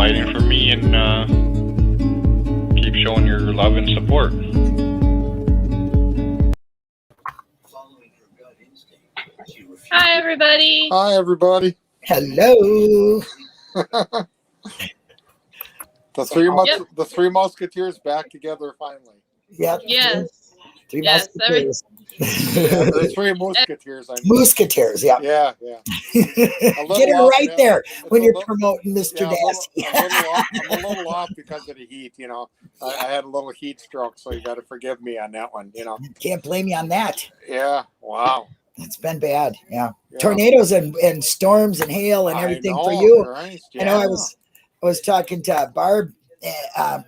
fighting for me and keep showing your love and support. Hi, everybody. Hi, everybody. Hello. The three musketeers back together finally. Yep. Yes. Three Yes, musketeers. Yeah, the three musketeers. I mean. Musketeers, yeah. Yeah. Get her right there when you're promoting Mr. Dassey. I'm a little off because of the heat, you know. I had a little heat stroke, so you got to forgive me on that one, you know. Can't blame you on that. Yeah. Wow. It's been bad. Yeah. Tornadoes and storms and hail and everything for you. Christ, I know I was talking to Barb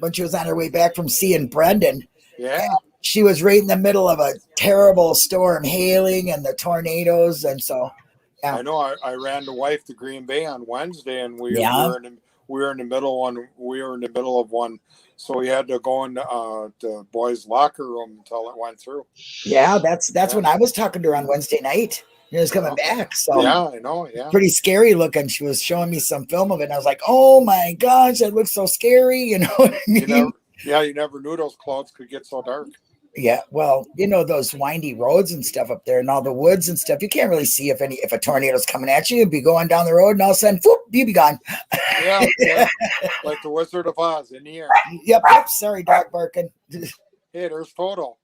when she was on her way back from seeing Brendan. Yeah. She was right in the middle of a terrible storm, hailing and the tornadoes, and so. Yeah. I know. I ran the wife to Green Bay on Wednesday, and we were in the middle of one, so we had to go in the boys' locker room until it went through. Yeah, that's when I was talking to her on Wednesday night. She was coming back, so yeah, I know. Yeah, pretty scary looking. She was showing me some film of it, and I was like, "Oh my gosh, that looks so scary!" You know what I mean? You never knew those clouds could get so dark. Yeah, well, you know those windy roads and stuff up there, and all the woods and stuff. You can't really see if a tornado's coming at you. You'd be going down the road, and all of a sudden, whoop, you'd be gone. Yeah, like the Wizard of Oz in the air. Yep. Sorry, dog barking. Hey, there's Toto.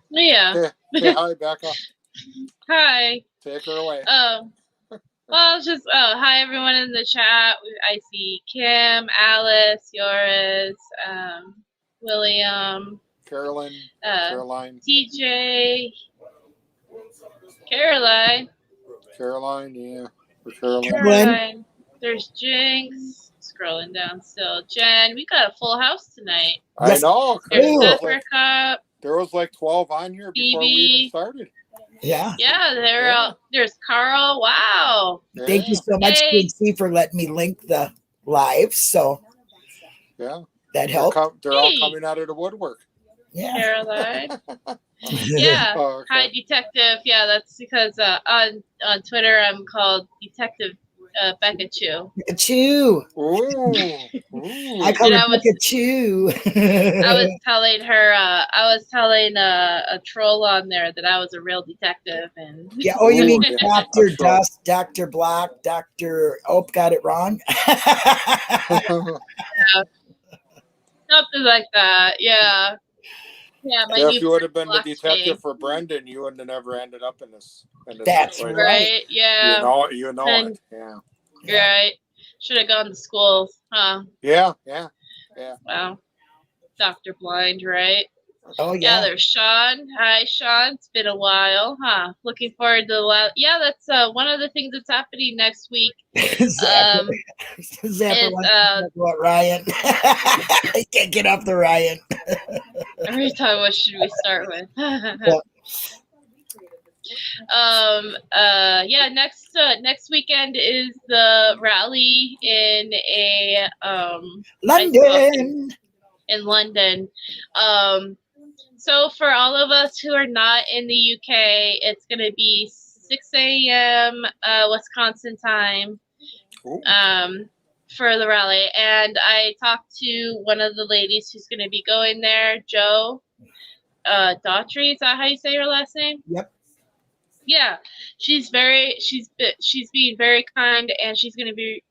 Yeah. Hey, hi, Becca. Hi. Take her away. Well, just hi everyone in the chat. I see Kim, Alice, Yoris, William, Caroline, TJ, Caroline, yeah. Caroline. There's Jinx. Scrolling down still. Jen, we got a full house tonight. I know. There's Zephyr Cup. There was like 12 on here before we even started. Yeah. Yeah, there's Carl. Wow. Thank you so much, KC, for letting me link the live. So that helped. They're all coming out of the woodwork. Yeah. Caroline. Yeah. Oh, okay. Hi, Detective. Yeah, that's because on Twitter I'm called Detective Becca Chu. Chu. Ooh. I call her Becca Chu. I was telling her, I was telling a troll on there that I was a real detective. And yeah. Oh, you mean Dr. Dust, Dr. Black, Dr. Oh, got it wrong. Something like that. Yeah. Yeah, if you would have been the detective for Brendan, you wouldn't have never ended up in this. That's situation. Right. Yeah. You know it. Yeah. Right. Should have gone to school, huh? Yeah. Wow. Dr. Blind, right? Oh yeah. Yeah, there's Sean. Hi, Sean. It's been a while, huh? Looking forward to that's one of the things that's happening next week. Zapper what Ryan? I can't get off the Ryan. Every time, what should we start with? Next weekend is the rally in London. In London. So for all of us who are not in the UK, it's going to be 6 a.m. Wisconsin time for the rally. And I talked to one of the ladies who's going to be going there, Jo Daughtry. Is that how you say her last name? Yep. Yeah, she's being very kind, and she's going to be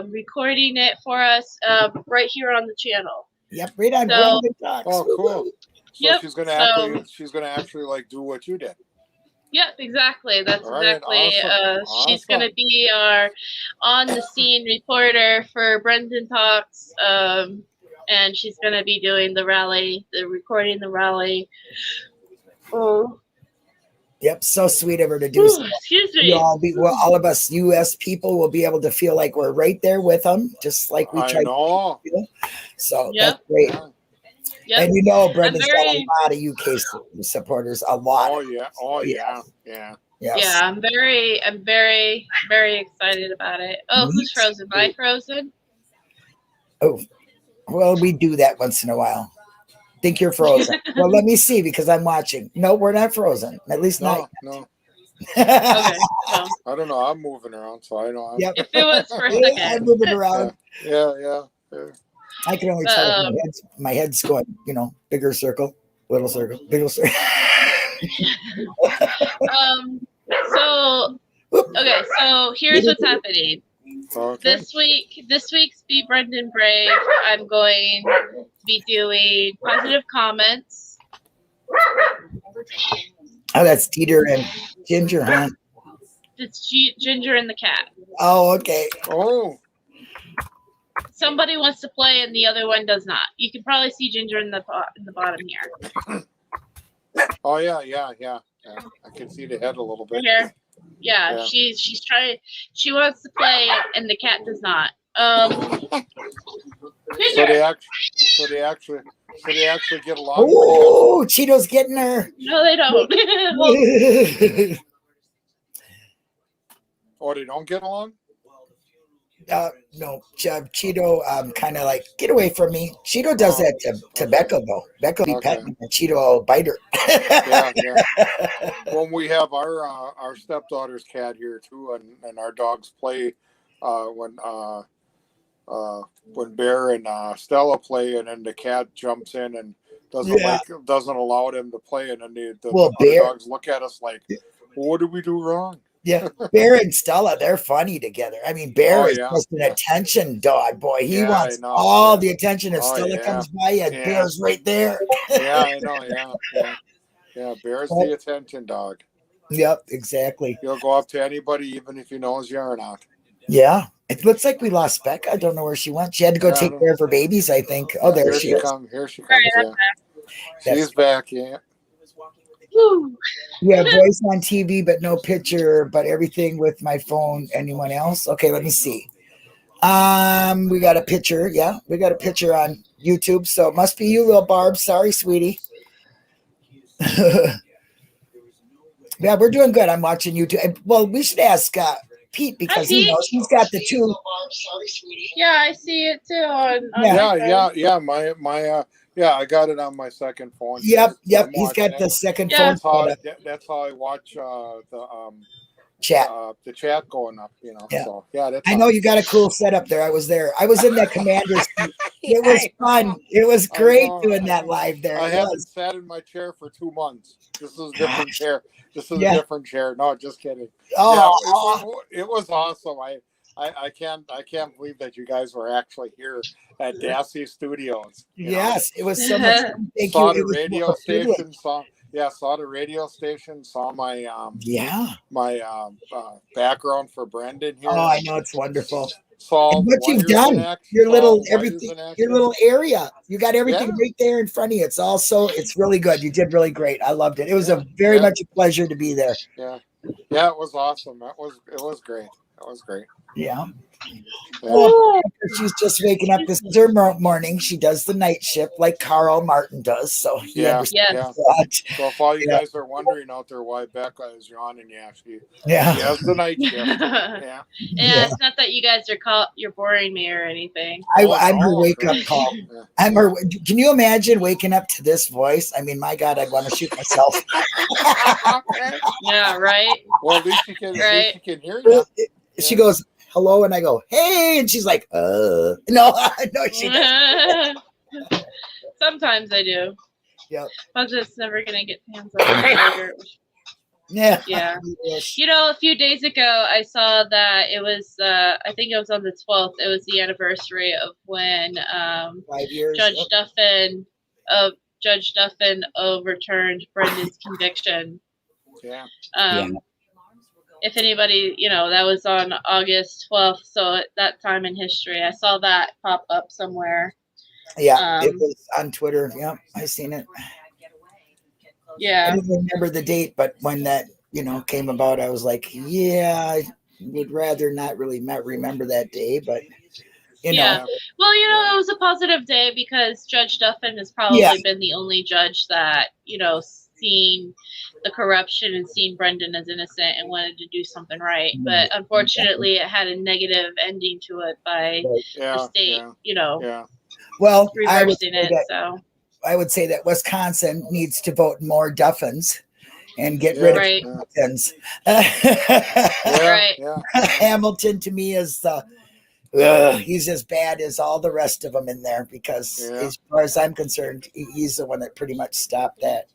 recording it for us right here on the channel. Yep, right on Brendan Talks. Oh, cool. So she's gonna actually like do what you did. Yep, exactly. That's right, exactly. awesome. She's gonna be our on the scene reporter for Brendan Talks, and she's gonna be doing the rally, recording the rally. Oh. Yep, so sweet of her to do so. Excuse me. All of us U.S. people will be able to feel like we're right there with them, just like we try to feel. So that's great. Yep. And Brendan's got a lot of UK supporters. A lot. Oh yeah. Yes. Yeah, I'm very, very excited about it. Oh, who's frozen? Am I frozen? Oh, well, we do that once in a while. Think you're frozen. Well, let me see because I'm watching. No, we're not frozen. At least not yet. No. Okay. Well, I don't know. I'm moving around, so I know. if it was for a second. I'm moving around. Yeah. I can only tell if my head's going, bigger circle, little circle, bigger circle. So here's what's happening. Okay. This week's Be Brendan Brave, I'm going to be doing positive comments. Oh, that's Teeter and Ginger, huh? It's Ginger and the cat. Oh, okay. Oh. Somebody wants to play and the other one does not. You can probably see Ginger in the bottom here. Oh yeah. I can see the head a little bit. Here. Yeah, she's trying. She wants to play and the cat does not. So they actually get along. Oh, Cheeto's getting her. No, they don't. Oh, they don't get along? No, Cheeto kind of like, get away from me. Cheeto does that to Becca, though. Becca be petting and Cheeto will bite her. Yeah. When we have our stepdaughter's cat here, too, and our dogs play when Bear and Stella play, and then the cat jumps in and doesn't allow them to play, and then the other dogs look at us like, what did we do wrong? Yeah, Bear and Stella, they're funny together. I mean, Bear is just an attention dog, boy. He wants all the attention. If Stella comes by, and Bear's right there. I know. Yeah, Bear's the attention dog. Yep, exactly. He'll go up to anybody, even if he knows you or not. Yeah. It looks like we lost Becca. I don't know where she went. She had to go take care of her babies, I think. Oh, there she is. Here she comes, She's back, yeah. Yeah, voice on TV, but no picture, but everything with my phone. Anyone else? Okay, let me see. We got a picture. Yeah, we got a picture on YouTube. So it must be you, little Barb. Sorry, sweetie. Yeah, we're doing good. I'm watching YouTube. Well, we should ask Pete because he's got the two. Yeah, I see it too. I got it on my second phone. Yep. He's got the second phone. That's how I watch the chat. The chat going up, Yeah. So that's I know you got a cool setup there. I was there. I was in that commander's seat. It was fun. It was great doing that live there. I haven't sat in my chair for 2 months. This is a different chair. A different chair. No, just kidding. Oh, it was awesome. I can't believe that you guys were actually here at Dassey Studios. Yes, it was so much fun. Thank saw you. The radio station. Saw the radio station. Saw my background for Brendan here. Oh, I know, it's wonderful. Saw what you've done, your little everything, your little area. You got everything right there in front of you. It's really good. You did really great. I loved it. It was a very much a pleasure to be there. Yeah, it was awesome. It was great. That was great. Yeah. Well, she's just waking up. This is her morning. She does the night shift like Carl Martin does. So he understands that. So if all you guys are wondering out there why Becca is yawning, she has the night shift. Yeah, it's not that you guys you're boring me or anything. I'm her wake up call. I'm her. Can you imagine waking up to this voice? I mean, my God, I'd want to shoot myself. Yeah, right. Well, at least she can hear you. She goes, hello, and I go, hey, and she's like, no, she doesn't. Sometimes I do. Yep. I'm just never gonna get hands on. Yeah. A few days ago, I saw that it was, I think it was on the 12th. It was the anniversary of when 5 years. Judge Duffin overturned Brendan's conviction. Yeah. If anybody, that was on August 12th. So at that time in history, I saw that pop up somewhere. Yeah, it was on Twitter. Yeah, I seen it. Yeah. I didn't remember the date, but when that, came about, I was like, I would rather not really remember that day, but Yeah. Well, it was a positive day because Judge Duffin has probably been the only judge that, seen the corruption and seen Brendan as innocent and wanted to do something right. But unfortunately, it had a negative ending to it by the state, Well, reversing it. So I would say that Wisconsin needs to vote more Duffins. and get rid of Right. Hamiltons. Right. Hamilton to me is he's as bad as all the rest of them in there because as far as I'm concerned, he's the one that pretty much stopped that.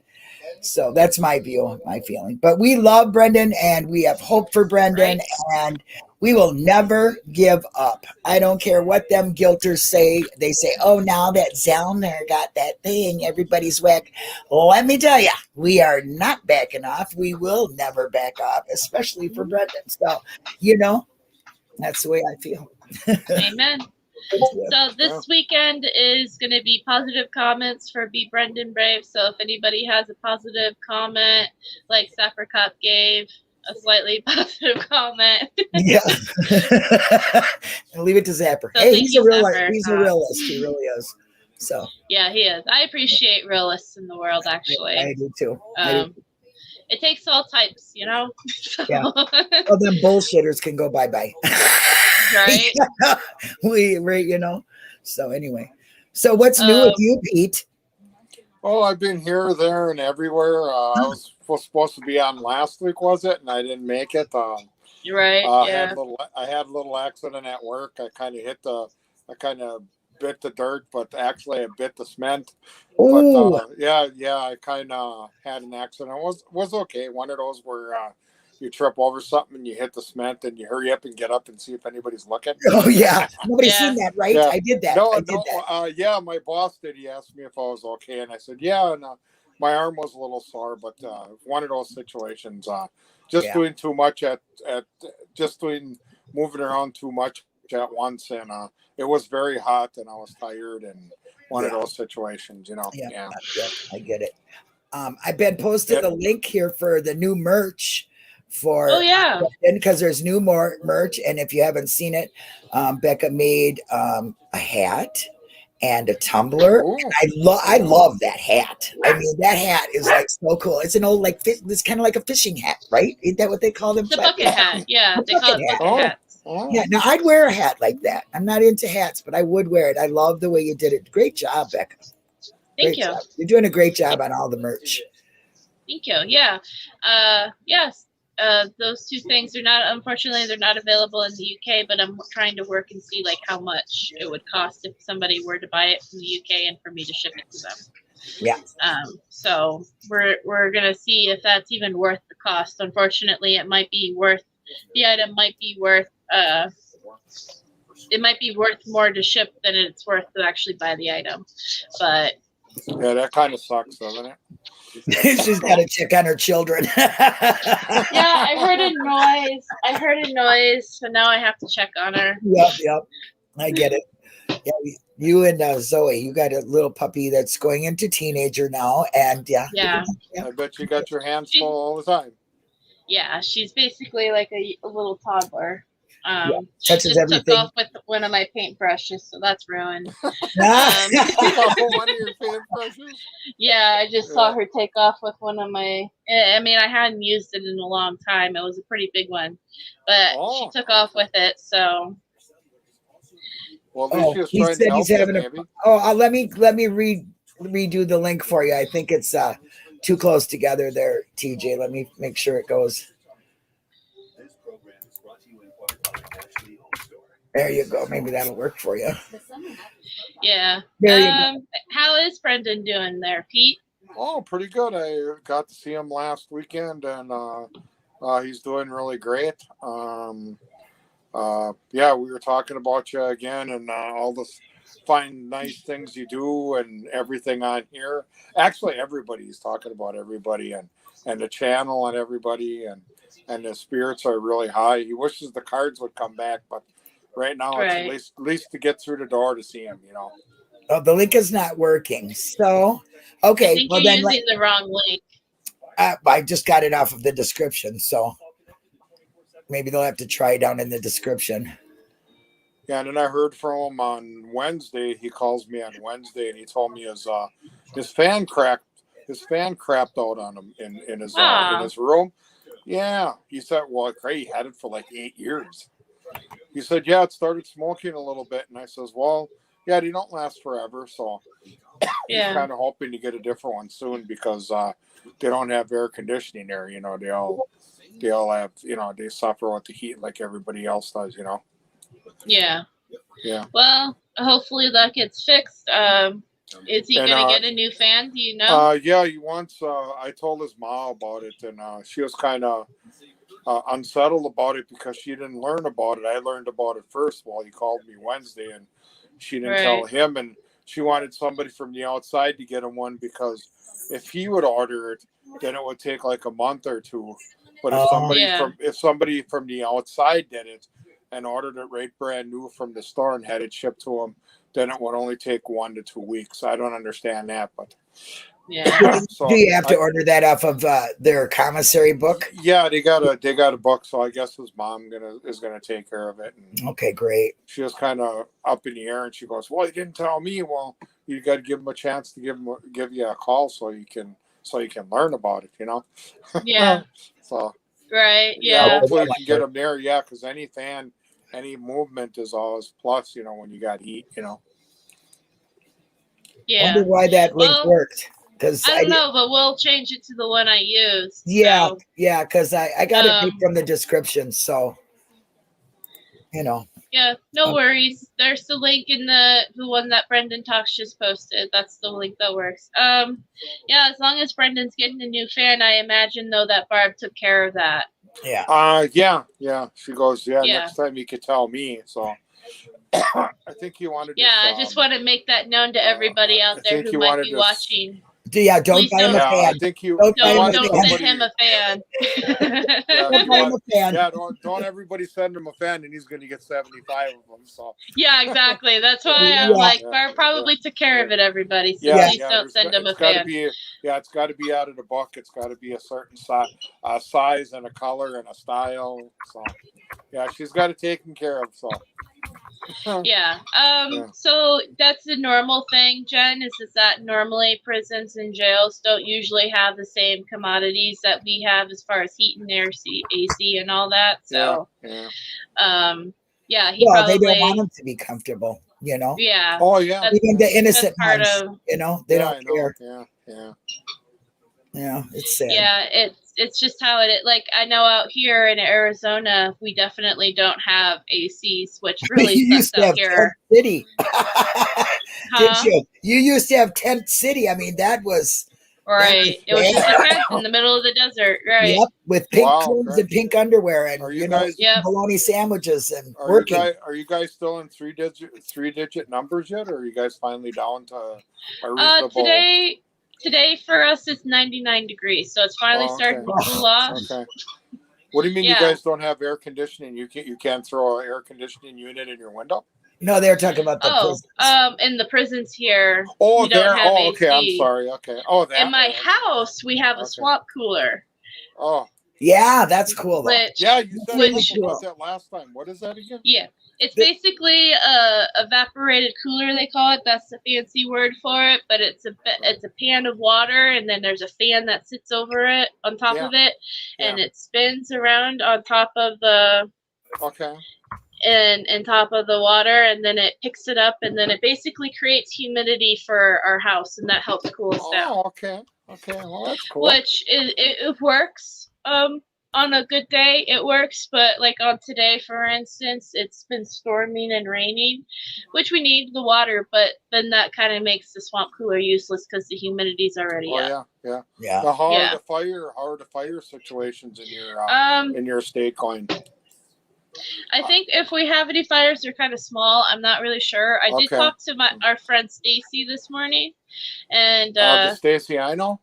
So that's my view, my feeling. But we love Brendan and we have hope for Brendan and we will never give up. I don't care what them guilters say. They say, oh, now that Zellner got that thing, everybody's whack. Let me tell you, we are not backing off. We will never back off, especially for Brendan. So, that's the way I feel. Amen. So this weekend is going to be positive comments for Be Brendan Brave. So if anybody has a positive comment, like Sapper Cup gave a slightly positive comment. Yeah. And leave it to Zapper. So hey, he's a realist. Zapper. He's a realist. He really is. So yeah, he is. I appreciate realists in the world, actually. I do too. It takes all types, So. Yeah. Well, them bullshitters can go bye-bye. Right. So anyway. So what's new with you, Pete? Oh, I've been here, there, and everywhere. I was supposed to be on last week, was it? And I didn't make it. Right. Yeah. I had a little accident at work. I kind of bit the dirt, but actually I bit the cement. Ooh. But I kind of had an accident. It was okay. One of those where you trip over something and you hit the cement and you hurry up and get up and see if anybody's looking. Oh yeah, nobody's seen that, right? Yeah. I did that. Yeah, my boss did. He asked me if I was okay, and I said yeah. And my arm was a little sore, but one of those situations. Doing too much moving around too much at once, and it was very hot, and I was tired, and one of those situations, Yeah, I get it. I've been posted a link here for the new merch for because there's new more merch, and if you haven't seen it, Becca made a hat and a tumbler. I love that hat. I mean, that hat is like so cool. It's an old it's kind of like a fishing hat, right? Isn't that what they call them? The bucket hat. Yeah, they call it bucket hats. Yeah, now I'd wear a hat like that. I'm not into hats, but I would wear it. I love the way you did it. Great job, Becca. Thank you. You're doing a great job on all the merch. Thank you. Yeah. Yes. Those two things unfortunately they're not available in the UK, but I'm trying to work and see how much it would cost if somebody were to buy it from the UK and for me to ship it to them. Yeah. So we're gonna see if that's even worth the cost. Unfortunately, it might be worth it might be worth more to ship than it's worth to actually buy the item. But yeah, that kind of sucks, doesn't it? She's got to check on her children. Yeah, I heard a noise, so now I have to check on her. Yep. I get it. Yeah, you and Zoe, you got a little puppy that's going into teenager now, and yeah. I bet you got your hands full all the time. Yeah, she's basically like a little toddler. Touches everything. Took off with one of my paintbrushes, so that's ruined. One of your paintbrushes? Yeah, I just saw her take off with one of my. I mean, I hadn't used it in a long time. It was a pretty big one, but she took off with it. So. Well, at least she was trying to help you, maybe. Let me redo the link for you. I think it's too close together there, TJ. Let me make sure it goes. There you go. Maybe that'll work for you. Yeah. How is Brendan doing there, Pete? Oh, pretty good. I got to see him last weekend, and he's doing really great. We were talking about you again, and all the fine, nice things you do, and everything on here. Actually, everybody's talking about everybody, and the channel, and everybody, and the spirits are really high. He wishes the cards would come back, but right now it's at least to get through the door to see him, Oh, the link is not working. So, okay. I think you're using the wrong link. I just got it off of the description, so maybe they'll have to try down in the description. Yeah, and then I heard from him on Wednesday. He calls me on Wednesday, and he told me his fan crapped out on him in his room. Yeah, he said, well, he had it for like 8 years. He said, yeah, it started smoking a little bit. And I says, well, yeah, they don't last forever. So he's kind of hoping to get a different one soon because they don't have air conditioning there. You know, they all have, you know, they suffer with the heat like everybody else does. You know. Yeah. Yeah. Well, hopefully that gets fixed. Is he gonna get a new fan? Do you know? Yeah, he wants. I told his mom about it, and she was kind of unsettled about it because she didn't learn about it. I learned about it first while he called me Wednesday, and she didn't tell him. And she wanted somebody from the outside to get him one because if he would order it, then it would take like a month or two. But if somebody from the outside did it and ordered it right brand new from the store and had it shipped to him, then it would only take 1 to 2 weeks. I don't understand that, but so do you have to order that off of their commissary book? Yeah, they got a book, so I guess his mom is gonna take care of it. And okay, great. She was kind of up in the air, and she goes, "Well, you didn't tell me." Well, you got to give him a chance to give you a call so you can learn about it. You know. Yeah. So. Right. Yeah. Hopefully we can get him there. Yeah, because any movement is always plus. You know, when you got heat. You know. Yeah. I wonder why that link worked. Because I don't know, but we'll change it to the one I used. Yeah, so. Yeah, because I got it from the description, so you know. Yeah, no worries. There's the link in the one that Brendan Talks just posted. That's the link that works. Yeah, as long as Brendan's getting a new fan, I imagine though that Barb took care of that. Yeah. Yeah. She goes, next time you could tell me. So I think you wanted. Yeah, I just want to make that known to everybody out there who might be watching. Yeah, don't buy him a fan. I think don't send him a fan. Don't everybody send him a fan, and he's going to get 75 of them. So yeah, exactly. That's why I'm like, Barb probably took care of it. Everybody, so please don't send him a fan. It's got to be out of the book. It's got to be a certain size and a color and a style. So yeah, she's got it taken care of. So. Yeah. So that's the normal thing, Jen, is that normally prisons and jails don't usually have the same commodities that we have as far as heat and air, AC and all that. So he probably, they don't want them to be comfortable, you know. Yeah. Oh yeah. Even the innocent ones, you know, they don't care. Yeah, it's sad. Yeah, it's just how it is. Like, I know out here in Arizona, we definitely don't have ACs, which really sucks out here. Tent City. Did you? You used to have Tent City. I mean, that was right. It was just a tent in the middle of the desert, right? Yep, with pink clothes and pink underwear, and bologna sandwiches and working. Are you guys still in three digit numbers yet, or are you guys finally down to a reasonable? Today for us it's 99 degrees, so it's finally starting to cool off. Okay. What do you mean you guys don't have air conditioning? You can't throw an air conditioning unit in your window? No, they're talking about the prisons. In the prisons here. Oh, there. Oh, okay. I'm sorry. Okay. Oh, that. In my house, we have a swamp cooler. Oh. Yeah, that's cool. You said about that last time. What is that again? Yeah. It's basically a evaporated cooler, they call it. That's the fancy word for it. But it's a pan of water, and then there's a fan that sits over it on top of it, and it spins around on top of the and top of the water, and then it picks it up, and then it basically creates humidity for our house, and that helps cool us down. Oh, okay. Well, that's cool. Which it works. On a good day, it works, but like on today, for instance, it's been storming and raining, which we need the water, but then that kind of makes the swamp cooler useless because the humidity's already up. Yeah. Now, how are the fire situations in your state going? I think if we have any fires, they're kind of small. I'm not really sure. I did talk to our friend Stacy this morning, and the Stacy I know.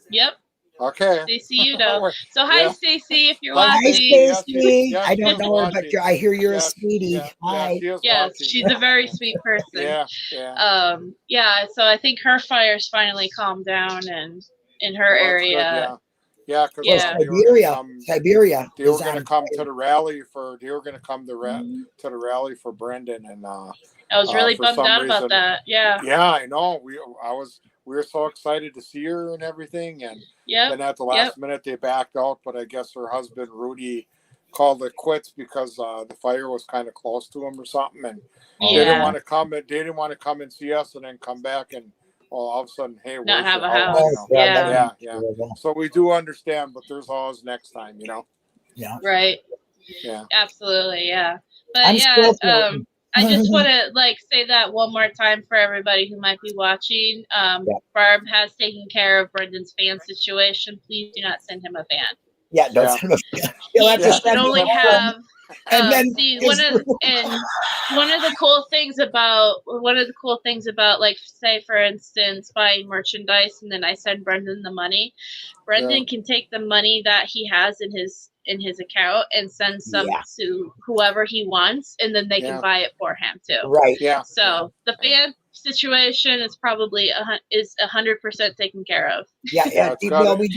Yep. Okay. Stacy, you know. So hi, Stacy, if you're watching. Hi, Stacy. I don't know her, but I hear you're a sweetie. Hi. Yes, she's a very sweet person. Yeah. So I think her fires finally calmed down and in her area. Because Siberia. They were going to come to the rally for. They were going to come to the rally for Brendan, and I was really bummed out about that. Yeah. Yeah, I know. We were so excited to see her and everything, and then at the last minute they backed out. But I guess her husband Rudy called it quits because the fire was kind of close to him or something, and they didn't want to come. They didn't want to come and see us and then come back and well, all of a sudden, hey, not where's have your a house. house? Yeah. Yeah. So we do understand, but there's always next time, Yeah. Right. Yeah. Absolutely. Yeah. But I'm yeah, still I just want to say that one more time for everybody who might be watching. Barb has taken care of Brendan's fan situation. Please do not send him a fan. Yeah, don't send him a fan. He can only have. And then one of the cool things about like, say for instance, buying merchandise and then I send Brendan the money. Brendan can take the money that he has in his account and send some to whoever he wants, and then they can buy it for him too. Right. Yeah. So the fan situation is probably 100% taken care of. Yeah. Well, we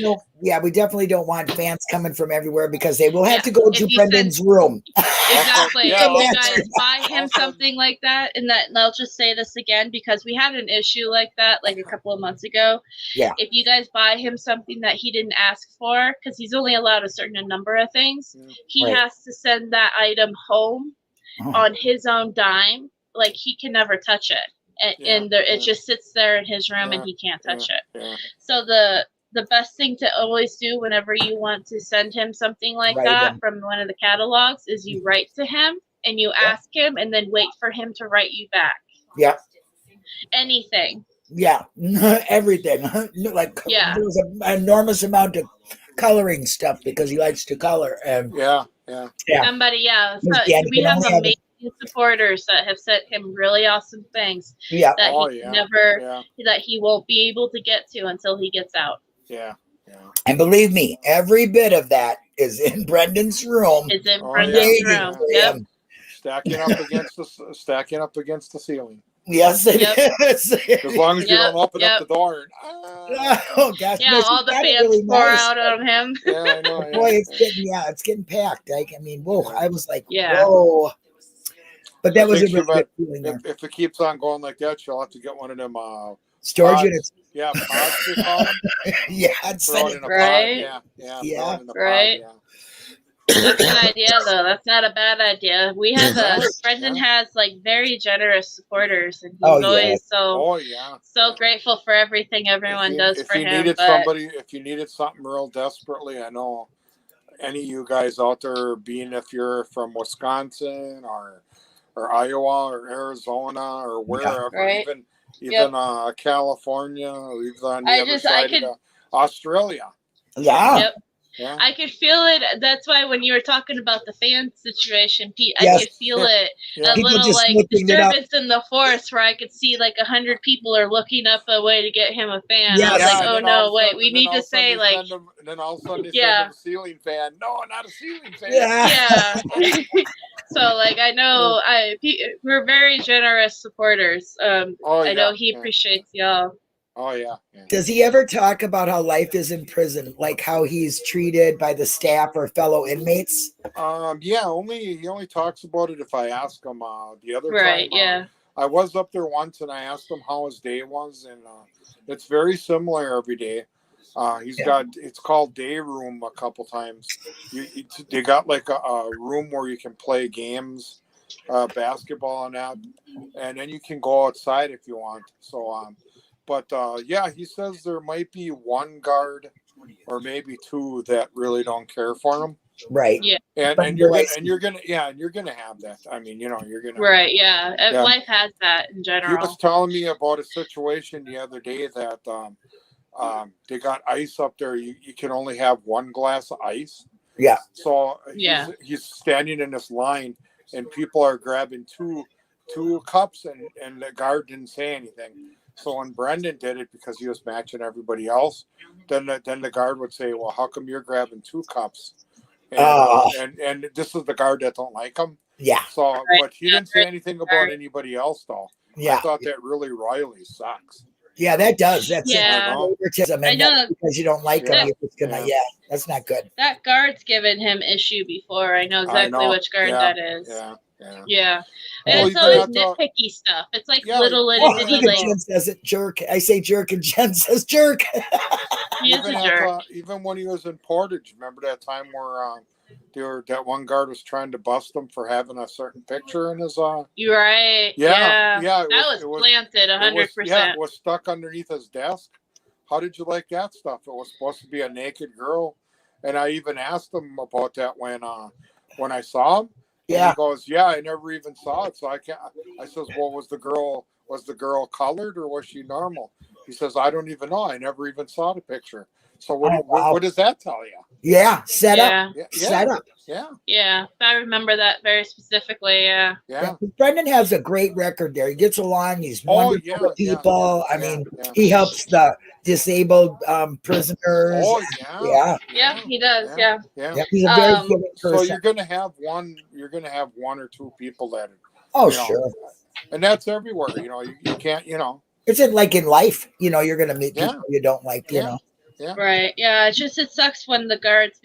definitely don't want fans coming from everywhere because they will have to go to Brendan's room. Exactly. If you guys buy him something like that, and I'll just say this again because we had an issue like that like a couple of months ago. Yeah. If you guys buy him something that he didn't ask for, because he's only allowed a certain number of things, he has to send that item home on his own dime. Like he can never touch it. It just sits there in his room and he can't touch it. So the best thing to always do whenever you want to send him something like that from one of the catalogs is you write to him and you ask him and then wait for him to write you back. Yeah. Anything. Yeah. Everything. Like there was an enormous amount of coloring stuff because he likes to color. And Somebody, so we have amazing supporters that have sent him really awesome things that he won't be able to get to until he gets out. Yeah. And believe me, every bit of that is in Brendan's room. It's in Brendan's room. Yep. Stacking up against the ceiling. Yes, it is. As long as you don't open up the door. Oh gosh! Yeah, all the fans really pour out on him. Yeah, I know. Boy, it's getting packed. I mean, whoa! I was like, whoa. But that was a really good feeling there. If it keeps on going like that, you'll have to get one of them storage units. Yeah, pods they call them. Throw it in a right. Pod. Yeah. Right. That's an idea, though. That's not a bad idea. We have Brendan has like very generous supporters, and he's always so grateful for everything everyone does for him. If you needed something real desperately, I know any of you guys out there, if you're from Wisconsin or Iowa or Arizona or wherever, even California, or even on the other side of Australia. Yeah. Yep. Yeah. I could feel it. That's why when you were talking about the fan situation, Pete, I could feel it. A little like disturbance in the force where I could see like 100 people are looking up a way to get him a fan. I was like, oh no, wait, we need to say like. And then all of a sudden they send him a ceiling fan. No, not a ceiling fan. Yeah. So like I know we're very generous supporters. I know he appreciates y'all. Oh yeah. Does he ever talk about how life is in prison, like how he's treated by the staff or fellow inmates? He only talks about it if I ask him. The other time, I was up there once and I asked him how his day was, and it's very similar every day. It's called day room a couple times. They got like a room where you can play games, basketball and that, and then you can go outside if you want. So but he says there might be one guard or maybe two that really don't care for him. Right. Yeah. And you're gonna have that. I mean, you're gonna. Right. Yeah. Life has that in general. He was telling me about a situation the other day that they got ice up there. You can only have one glass of ice. Yeah. So he's standing in this line, and people are grabbing two cups, and the guard didn't say anything. So when Brendan did it, because he was matching everybody else, then the guard would say, "Well, how come you're grabbing two cups?" And this is the guard that don't like him. Yeah. So, but he didn't say anything about anybody else, though. Yeah. I thought that really royally sucks. Yeah, that does. That's favoritism. I know because you don't like him. That's not good. That guard's given him issue before. I know exactly which guard that is. Yeah. Yeah. And it's always nitpicky stuff. It's like little bitty like Jen says it jerk. I say jerk and Jen says jerk. He is a jerk. Even when he was in Portage, remember that time where that one guard was trying to bust him for having a certain picture in his You're right. Yeah. That was planted 100%. It was stuck underneath his desk. How did you like that stuff? It was supposed to be a naked girl. And I even asked him about that when I saw him. Yeah. And he goes, yeah, I never even saw it. So I says, well, was the girl colored or was she normal? He says, I don't even know. I never even saw the picture. So what does that tell you? Yeah. Set up. Yeah. Yeah. I remember that very specifically. Yeah. Brendan has a great record there. He gets along. He's wonderful with people. I mean, he helps the disabled prisoners. Oh, yeah. Yeah, he does. Yeah. He's a very giving person. So you're gonna have one or two people that sure. And that's everywhere. You can't, It's in life, you're gonna meet people you don't like, Yeah. Right. Yeah. It sucks when the guards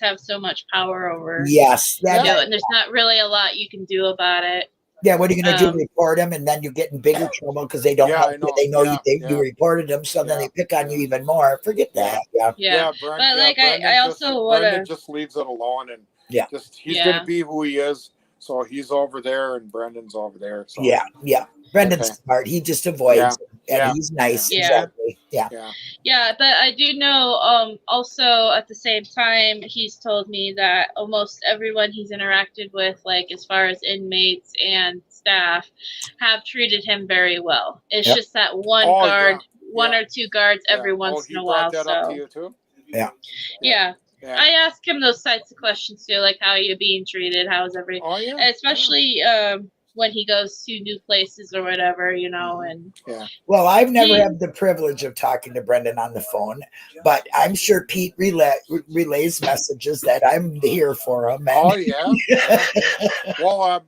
have so much power over. Yes. And there's not really a lot you can do about it. Yeah. What are you going to do? Report them, and then you get in bigger trouble because they don't know. They know you reported them, so then they pick on you even more. Forget that. Yeah. But I also want Brendan just leaves it alone, and he's going to be who he is. So he's over there, and Brendan's over there. So. Yeah. Brendan's smart. He just avoids, and he's nice. Yeah. Exactly. Yeah, but I do know. Also, at the same time, he's told me that almost everyone he's interacted with, like as far as inmates and staff, have treated him very well. It's just that one guard, one or two guards every once in a while. That up to you too? Yeah. I ask him those types of questions too, like how are you being treated, how's everything, especially when he goes to new places or whatever, and well, I've never had the privilege of talking to Brendan on the phone, but I'm sure Pete relays messages that I'm here for him. Well,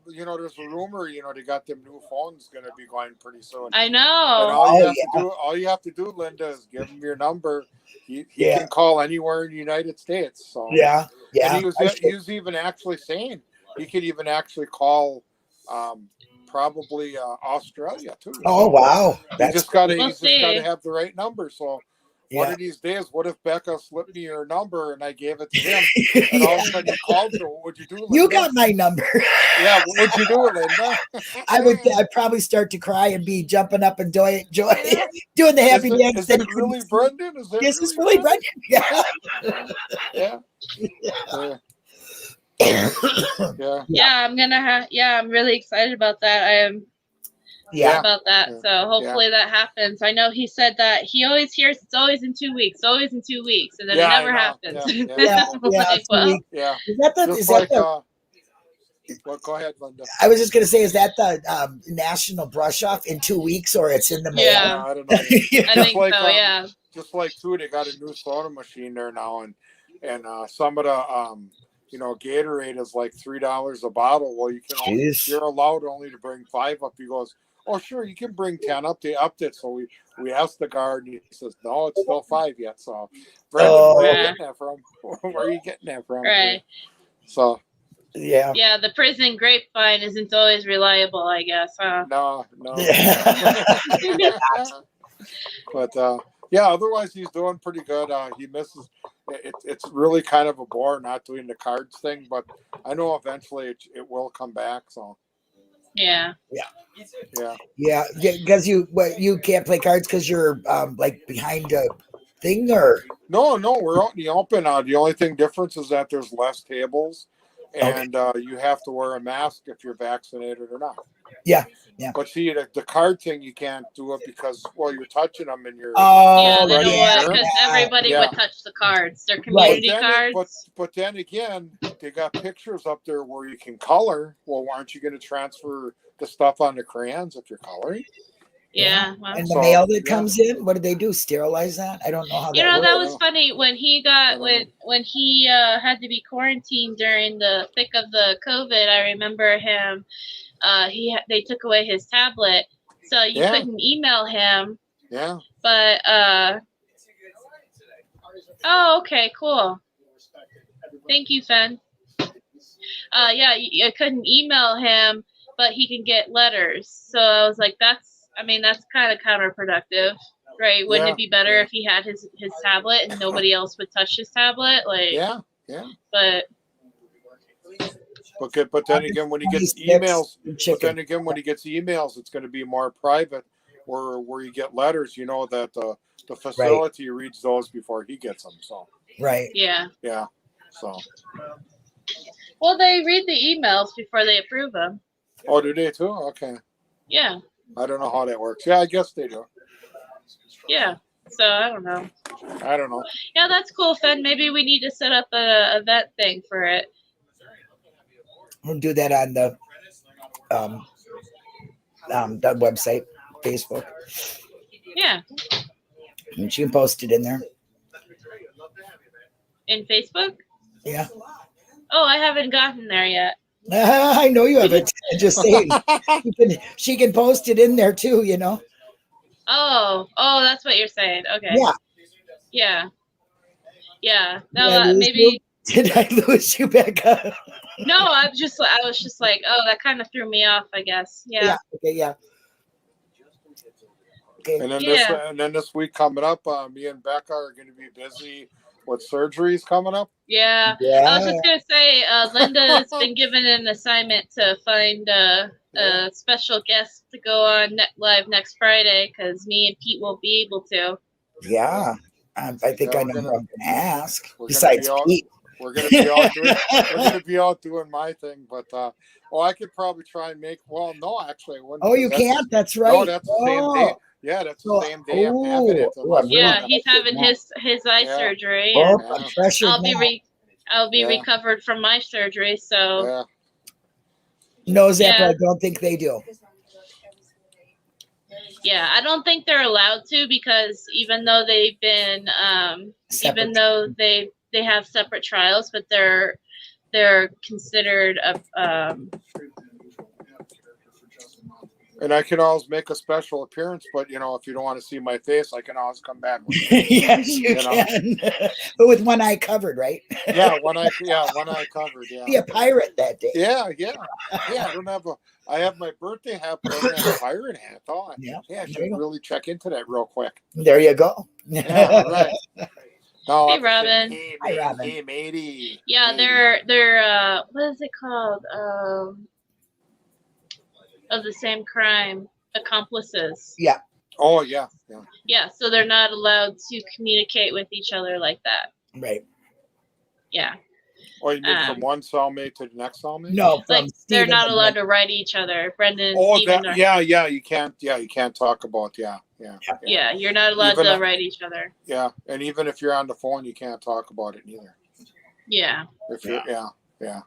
there's a rumor, they got them new phones going to be going pretty soon. I know. And all you have to do, Linda, is give him your number. He can call anywhere in the United States. So yeah. And he was even actually saying he could even actually call probably Australia too. Oh wow! You just gotta have the right number. So one of these days, what if Becca slipped me your number and I gave it to him, and all of a sudden you called her? What would you do, Linda? You got my number. Yeah, what would you do, Linda? I'd probably start to cry and be jumping up and doing the happy dance. Is it really Brendan? This is really Brendan. Yeah. I'm really excited about that. I am about that. So hopefully that happens. I know he said that he always hears it's always in 2 weeks, and then it never happens. Well, go ahead, Linda. I was just going to say, is that the national brush off in 2 weeks, or it's in the mail? Yeah, I don't know. I think so. Yeah. Just like too, they got a new soda machine there now, and some of the Gatorade is like $3 a bottle. Well, you're allowed only to bring 5 up. He goes, oh sure, you can bring 10 up. They upped it, so we asked the guard, and he says, no, it's still 5 yet. So, Brendan, where are you getting that from? Where are you getting that from? Right. So. Yeah, the prison grapevine isn't always reliable, I guess, huh? No. But otherwise he's doing pretty good. He misses. It's really kind of a bore not doing the cards thing, but I know eventually it will come back. So. Yeah. Because you can't play cards because you're like behind a thing, or no, we're out in the open. The only thing difference is that there's less tables. And you have to wear a mask if you're vaccinated or not. Yeah. But see, the card thing, you can't do it because, you're touching them and you're. Because everybody would touch the cards. They're community cards. But then again, they got pictures up there where you can color. Well, aren't you going to transfer the stuff on the crayons if you're coloring? Yeah. Well, and the mail that comes in, what do they do? Sterilize that? I don't know how that works. That was funny when he got when he had to be quarantined during the thick of the COVID. I remember him. They took away his tablet, so you couldn't email him. Yeah. But oh, okay, cool. Thank you, Fen. Yeah, I couldn't email him, but he can get letters. So I was like, that's kind of counterproductive, right? Wouldn't it be better if he had his tablet and nobody else would touch his tablet? Like, yeah. But then again, when he gets emails, it's going to be more private. Where you get letters, you know that the facility reads those before he gets them. So right, yeah. So well, they read the emails before they approve them. Oh, do they too? Okay. Yeah. I don't know how that works. Yeah, I guess they do. Yeah. So I don't know. Yeah, that's cool, Fed. Maybe we need to set up a event thing for it. We'll do that on the website, Facebook. Yeah. And she can post it in there. In Facebook? Yeah. Oh, I haven't gotten there yet. I know you haven't. I'm just saying. She can post it in there too, you know. Oh, that's what you're saying. Okay. Yeah. No, maybe. Did I lose you, Becca? No, I was just like, oh, that kind of threw me off, I guess. Yeah. Okay. Yeah. Okay. And then this week coming up, me and Becca are going to be busy with surgeries coming up. Yeah. I was just gonna say, Linda's been given an assignment to find a special guest to go on live next Friday because me and Pete won't be able to. Yeah, I think I know who I'm going to ask. Besides Pete, we're going to be out doing my thing, but I could probably try and make. Well, no, actually, I wouldn't. Oh, you can't. That's right. No, that's the same day. Yeah, that's the same day I'm having it. Yeah, he's having his eye surgery. I'll be recovered from my surgery. So no, Zach, I don't think they do. Yeah, I don't think they're allowed to because even though they've been, even though they have separate trials, but they're considered a. And I can always make a special appearance, but if you don't want to see my face, I can always come back. Yes, you can. But with one eye covered, right? One eye covered. Yeah. Be a pirate that day. Yeah. I have my birthday hat, but I don't have a pirate hat. Oh, I should really check into that real quick. There you go. Yeah, right. No, hey, Robin. Hi, Robin. Hey, matey. Yeah, they're what is it called? Of the same crime, accomplices. Yeah. Oh, yeah. Yeah, so they're not allowed to communicate with each other like that. Right. Yeah. Or you mean from one cellmate to the next cellmate? No, like they're not allowed to write each other. Brendan. You can't. Yeah, you can't talk about. Yeah, you're not allowed to write each other. Yeah, and even if you're on the phone, you can't talk about it either. Yeah. If you're, yeah.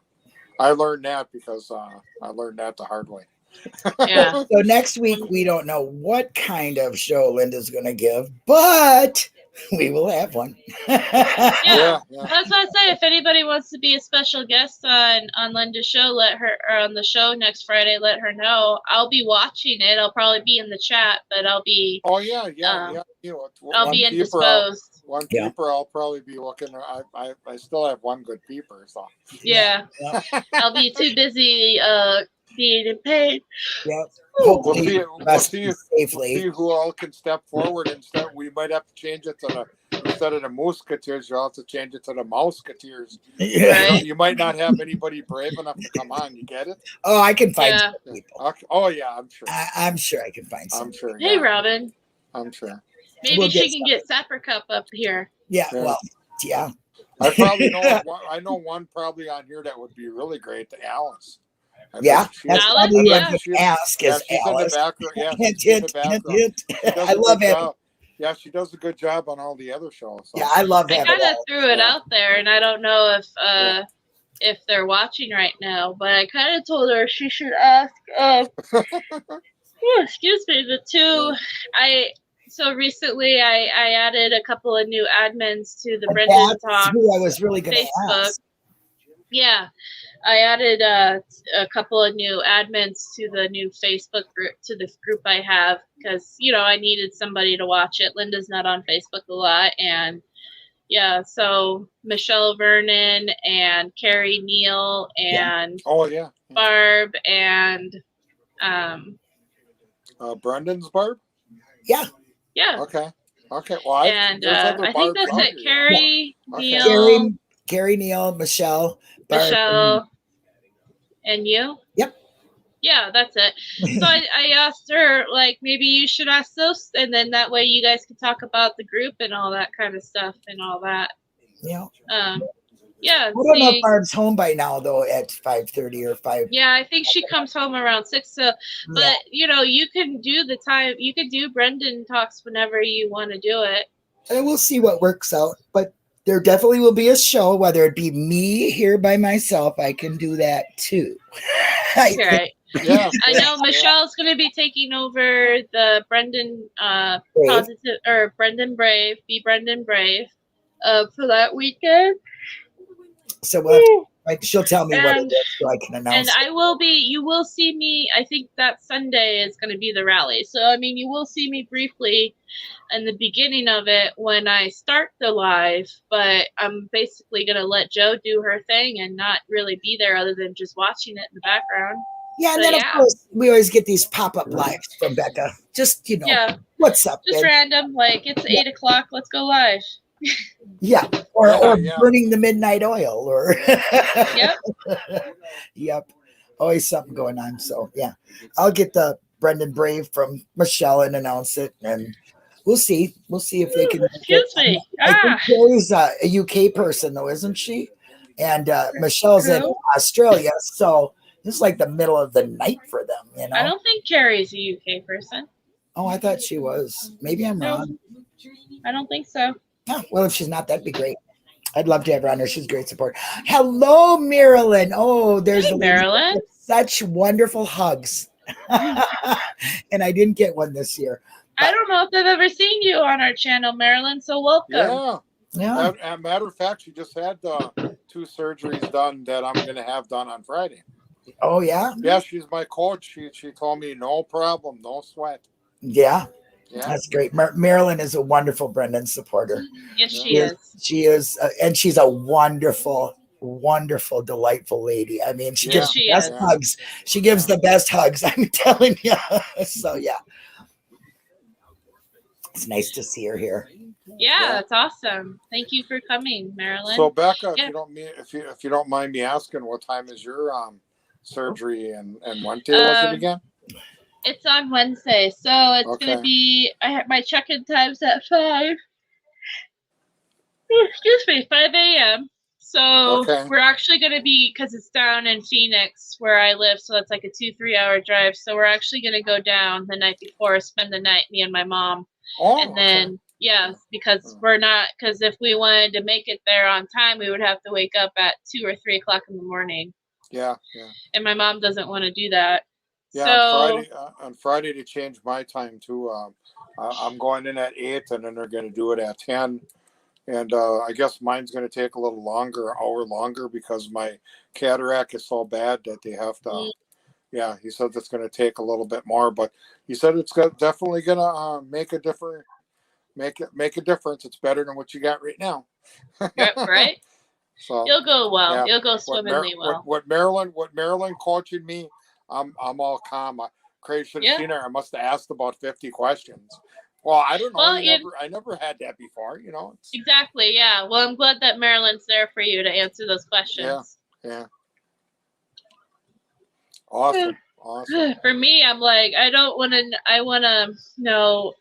I learned that because I learned that the hard way. Yeah. So next week we don't know what kind of show Linda's going to give, but we will have one. Yeah. That's what I say. If anybody wants to be a special guest on Linda's show, on the show next Friday, let her know. I'll be watching it. I'll probably be in the chat, but I'll be. Oh yeah. I'll be indisposed. One peeper, I'll probably be looking. I still have one good peeper, so. Yeah. I'll be too busy being in pain. Yeah. We'll see safely. Who all can step forward. Instead, we might have to change it to instead of the Musketeers, you'll have to change it to the Mouseketeers. Right. You might not have anybody brave enough to come on. You get it? Oh, I can find some people. Okay. Oh yeah, I'm sure. I'm sure I can find some. I'm sure. Hey, Robin. I'm sure. Maybe she can get Sapper Cup up here. Yeah. Well, yeah. I probably know. I know one probably on here that would be really great. Alice. That's probably what I'm going to ask is Alice. In the background. I love it. Yeah, she does a good job on all the other shows. So. Yeah, I love it. I kind of threw it out there, and I don't know if they're watching right now, but I kind of told her she should ask. Excuse me. The two So recently, I added a couple of new admins to the Brendan Talk who I was really going to ask. Yeah, I added a couple of new admins to the new Facebook group, to the group I have, because I needed somebody to watch it. Linda's not on Facebook a lot, and Yeah, so Michelle Vernon and Carrie Neal and Barb and Brendan's Barb? Yeah. Yeah. Okay. Well, and I think that's it. Carrie Neal. Carrie Neal, Michelle, Barb, Michelle, and you? Yep. Yeah, that's it. So I asked her, like, maybe you should ask those, and then that way you guys can talk about the group and all that kind of stuff and all that. Yeah. Yeah. I don't know if Barb's home by now, though, at 5:30 or 5. Yeah, I think she comes home around 6. So, but, you know, you can do the time. You can do Brendan Talks whenever you want to do it. And we'll see what works out. But there definitely will be a show, whether it be me here by myself. I can do that, too. Right. Yeah. I know Michelle's going to be taking over the Brendan Brendan Brave, Be Brendan Brave, for that weekend. So she'll tell me what it is so I can announce. And you will see me, I think that Sunday is going to be the rally. So, I mean, you will see me briefly in the beginning of it when I start the live, but I'm basically going to let Joe do her thing and not really be there other than just watching it in the background. Yeah, and then of course we always get these pop-up lives from Becca. Just, what's up? Just random, like it's 8 o'clock, let's go live. Yeah, or burning the midnight oil, or Yep, always something going on. So yeah, I'll get the Brendan Brave from Michelle and announce it, and we'll see if they can. Excuse me. I think Carrie's a UK person, though, isn't she? And Michelle's in Australia, so it's like the middle of the night for them. I don't think Carrie's a UK person. Oh, I thought she was. Maybe I'm wrong. I don't think so. Oh, well, if she's not, that'd be great. I'd love to have her on there. She's great support. Hello, Marilyn. Oh, there's Marilyn. Such wonderful hugs. And I didn't get one this year. I don't know if I've ever seen you on our channel, Marilyn. So welcome. Yeah. As a matter of fact, she just had 2 surgeries done that I'm going to have done on Friday. Oh, yeah? Yeah, she's my coach. She told me no problem, no sweat. Yeah. That's great. Marilyn is a wonderful Brendan supporter. Yes, she is. She is, and she's a wonderful, wonderful, delightful lady. I mean, she gives the best hugs. She gives the best hugs. I'm telling you. So yeah, it's nice to see her here. Yeah, that's awesome. Thank you for coming, Marilyn. So Becca, if you don't mind me asking, what time is your surgery and when day was it again? It's on Wednesday, so it's going to be, I have my check-in time's at 5. Excuse me, 5 a.m. So we're actually going to be, because it's down in Phoenix where I live, so that's like a 2-3 hour drive. So we're actually going to go down the night before, spend the night, me and my mom. And then, because because if we wanted to make it there on time, we would have to wake up at 2 or 3 o'clock in the morning. Yeah. And my mom doesn't want to do that. Yeah, so, on Friday to change my time too. I'm going in at 8, and then they're going to do it at 10. And I guess mine's going to take a little longer, an hour longer, because my cataract is so bad that they have to. Yeah, he said it's going to take a little bit more, but he said it's definitely going to make a difference. Make a difference. It's better than what you got right now. Right. So you'll go well. Yeah. You'll go swimmingly well. What Marilyn coaching me. I'm all calm. Craig should have seen her. I must have asked about 50 questions. Well, I don't know. I never had that before, Exactly, yeah. Well, I'm glad that Marilyn's there for you to answer those questions. Yeah. Awesome. For me, I'm like, I want to know,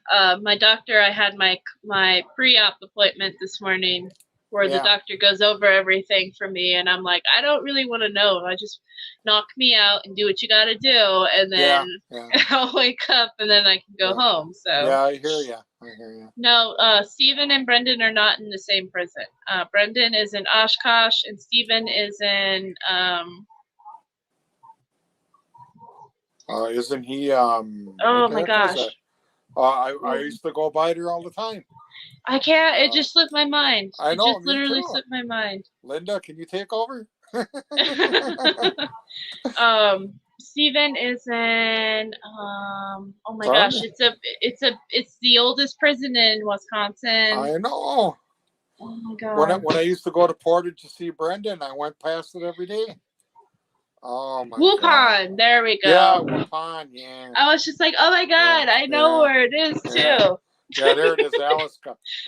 my doctor, I had my pre-op appointment this morning where the doctor goes over everything for me, and I'm like, I don't really want to know. I just knock me out and do what you got to do, and then I'll wake up, and then I can go home. So I hear you. No, Stephen and Brendan are not in the same prison. Brendan is in Oshkosh, and Stephen is in isn't he oh my gosh. I used to go by there all the time. I can't. It just slipped my mind. I know. It just literally slipped my mind. Linda, can you take over? Stephen is in. Oh my gosh! It's the oldest prison in Wisconsin. I know. Oh my God. When I used to go to Portage to see Brendan, I went past it every day. Oh my Whoopon, God. there we go. Yeah, Whoopon, yeah. I was just like, oh my God, I know where it is too. Yeah, there it is.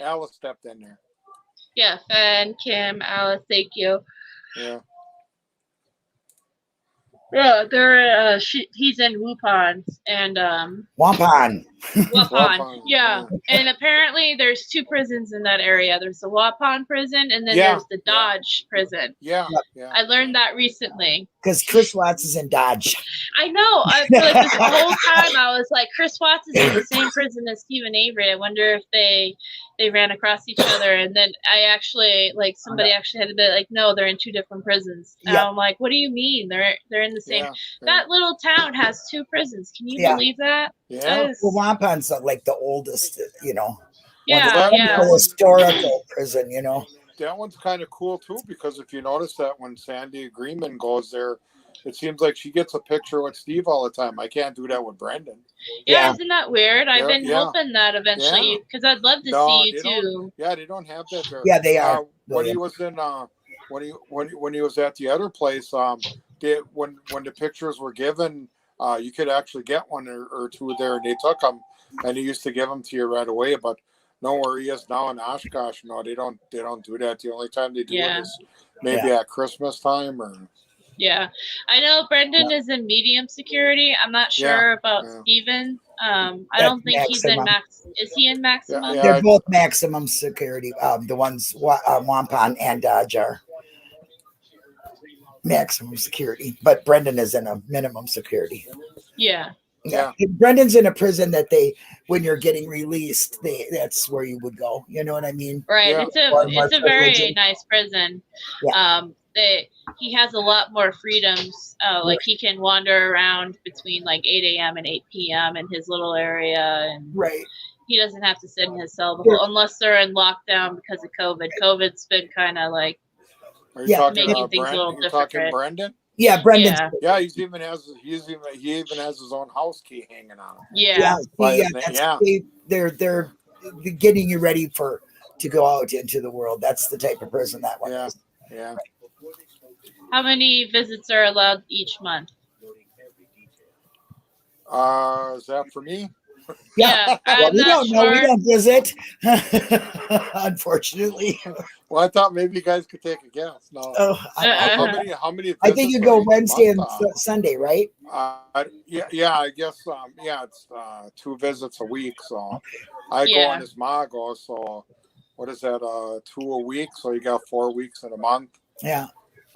Alice stepped in there. Yeah, Fan, Kim, Alice, thank you. Yeah. Yeah, they're he's in Wupon and Waupun. Waupun. Yeah. And apparently there's two prisons in that area. There's the Waupun prison and then there's the Dodge prison. Yeah. I learned that recently. Because Chris Watts is in Dodge. I know. For like this whole time I was like, Chris Watts is in the same prison as Stephen Avery. I wonder if they ran across each other, and then I actually somebody actually had to be like, no, they're in two different prisons. And I'm like, what do you mean? They're in the same. That little town has two prisons. Can you believe that? Yeah. Well, Wampon's like the oldest, Yeah, historical prison, That one's kind of cool too, because if you notice that when Sandy Greenman goes there, it seems like she gets a picture with Steve all the time. I can't do that with Brendan. Yeah, isn't that weird? I've been hoping that eventually, because I'd love to see you too. Yeah, they don't have that there. Yeah, they are. When he was in, when he was at the other place, when the pictures were given, you could actually get one or two there, and they took them, and he used to give them to you right away. But no, where he is now in Oshkosh, no, they don't do that. The only time they do it is maybe at Christmas time or. Yeah, I know Brendan is in medium security. I'm not sure about Steven. I don't think he's in max. Is he in maximum? Yeah, they're both maximum security. The ones Waupun and Dodge are maximum security, but Brendan is in a minimum security. Yeah. Brendan's in a prison that when you're getting released, that's where you would go. You know what I mean? Right. It's a very nice prison. Yeah. He has a lot more freedoms. Like he can wander around between like 8 a.m. and 8 p.m. in his little area, and he doesn't have to sit in his cell unless they're in lockdown because of COVID. COVID's been kind of like making things a little different. Talking Brendan? Yeah, Brendan. Yeah, he even has his own house key hanging on him. Yeah. They're getting you ready to go out into the world. That's the type of prison that one is. Yeah. How many visits are allowed each month? Is that for me? Yeah. We don't know. We don't visit, unfortunately. Well, I thought maybe you guys could take a guess. No. How many? I think you go Wednesday and Sunday, right? I guess. It's 2 visits a week. So I go on as Mago. So what is that? 2 a week. So you got 4 weeks in a month. Yeah.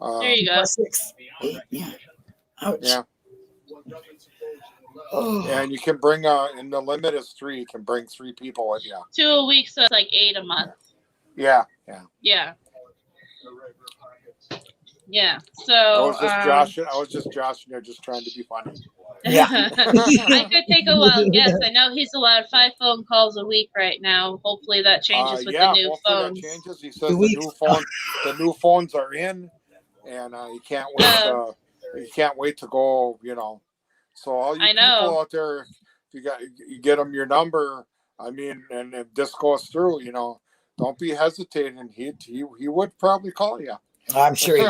There you go. 6, 8. Yeah. Ouch. Yeah. And you can bring and the limit is 3. You can bring 3 people with you. 2 a week, so it's like 8 a month. Yeah. So I was just joshing there, just trying to be funny. Yeah. I could take a wild guess. I know he's allowed 5 phone calls a week right now. Hopefully that changes with the new phones. That changes. He says the new phones are in, and you can't wait to go. So all you people out there, if you get them your number. I mean, and if this goes through, don't be hesitating. He would probably call you. I'm sure he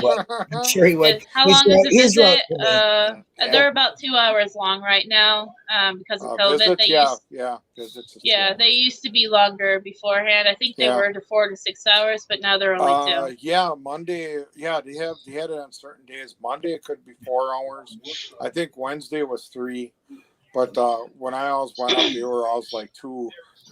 would. How long is the visit? They're about 2 hours long right now because of COVID. Visits. They used to be longer beforehand. I think they were to 4 to 6 hours, but now they're only 2. Monday. Yeah, they had it on certain days. Monday it could be 4 hours. I think Wednesday was 3. But when I always went up, they were always like 2.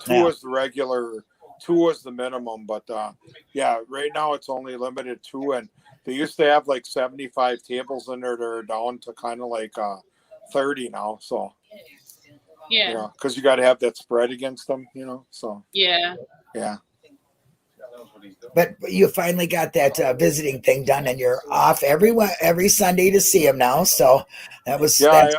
2 was the regular. 2 was the minimum, but right now it's only limited 2, and they used to have like 75 tables in there. They're down to kind of like 30 now. So because you got to have that spread against them, So yeah. But you finally got that visiting thing done, and you're off every Sunday to see him now. So that was I